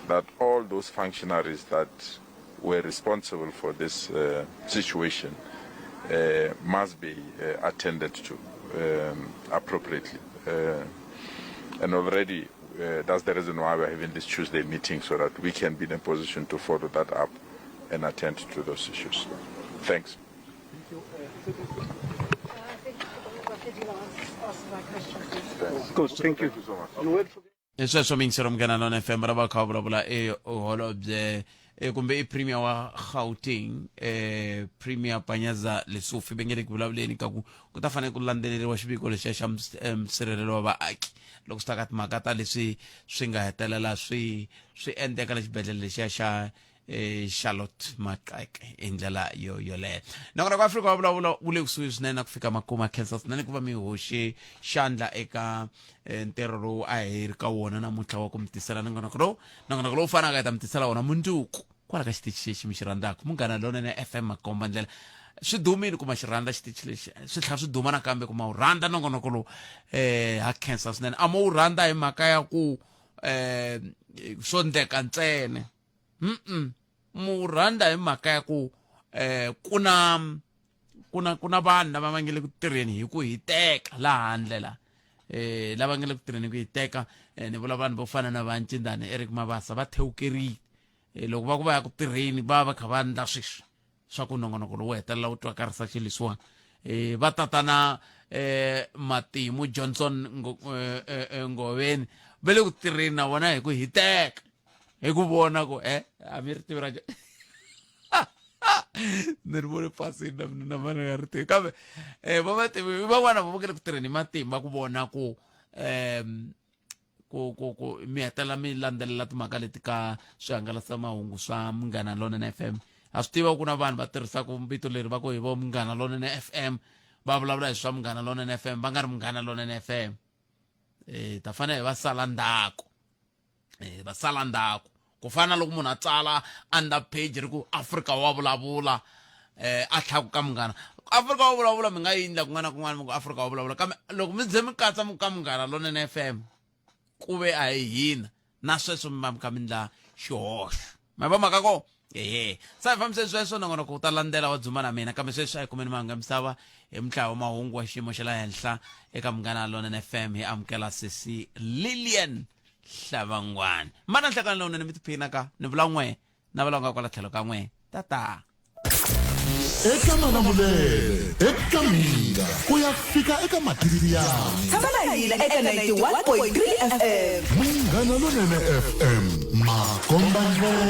That all those functionaries that were responsible for this situation must be attended to appropriately. And already that's the reason why we're having this Tuesday meeting, so that we can be in a position to follow that up and attend to those issues. Thanks. Thank you so much. Sweswo mingisero Munghana Lonene FM ra va kha vulavula holobye kumbe premier wa Gauteng premier Panyaza Lesufi bengele ku vulavuleni ka ku ta fanele ku landzeleriwa xiviko lexi xa msirhelelo wa vaaki loko swi ta ka timhaka ta leswi swi nga hetelela swi endeka le xibedhlele lexiya xa Charlotte Maxeke hi ndlela yoleyo nakona ku Afrika wa vulavula wu le kusuhi swinene ku fika makuma cancer swinene ku va mi hoxe xandla eka ntirho lowu a hi ri ka wona namuntlha wa ku mi tisela nongonoko lowu fanaka hi ta mi tisela wona mundzuku kwala ka xitichi lexi mi xi randzaka Munghana Lonene FM makomba ndlela swi dumile kuma xi rhandza xitichi lexi swi tlhela swi duma nakambe kuma wu rhandza nongonoko lowu ha cancer swinene a mo wu rhandza hi mhaka ya ku swo ndleka ntsene mu rhandza hi mhaka ya ku kuna vanhu lava va nge le ku tirheni hi ku hiteka laha handle la lava nge le ku tirheni hi ku hiteka ni vula vanhu vo fana na va Ncindane Eric Mabasa va thewukerile loko va ku va ya ku tirheni va kha va ndla sweswi swa ku nongonoko lowu hetelela wu twakarisa xilisiwana va tatana Matimu Johnson Ngoveni va le ku tirheni na vona hi ku hiteka hi ku vona ku a mi ri tivi ra ni ri vone pasini na mana ya ri tivi kambe vamativi van'wana va vukele ku tirheni matimba ku vona ku mi hetelela mi landzelela timhaka leti ka swihangalasamahungu swa Munghana Lonene FM a swi tiva ku na vanhu va tirhisaka vito leri va ku hi vo Munghana Lonene FM va vulavula hi swa Munghana Lonene FM va nga ri Munghana Lonene FM ta fanele va sala ndzhaku va sala ndzhaku ku fana loko munhu a tsala under page ri ku Africa wa vulavula a tlhaku ka Munghana Africa wa vulavula mi nga yindla kun'wana na kun'wana ku Africa wa vulavula kambe loko mi ze mi katsa ka Munghana Lonene FM ku ve a hi hina na sweswo mi va mi kha mi ndla xihoxo ma va mhaka ko sa hi fambise sweswo nongona ku ta landzela wa dzuma na mina kambe sweswi a hi kumeni mahungu ya misava hi mintlawa mahungu wa xiyimo xa la henhla eka Munghana Lonene FM hi amukela sesi Lilian Hlavangwane mana nhlakani lowunene mi tiphina ka ni vula n'we na vulavula kwala tlhelo ka n'we tata eka Malamulele eka Mina ku ya fika eka Matiriyani tshama na hina eka 91.3 FM Munghana Lonene FM makomba ndlela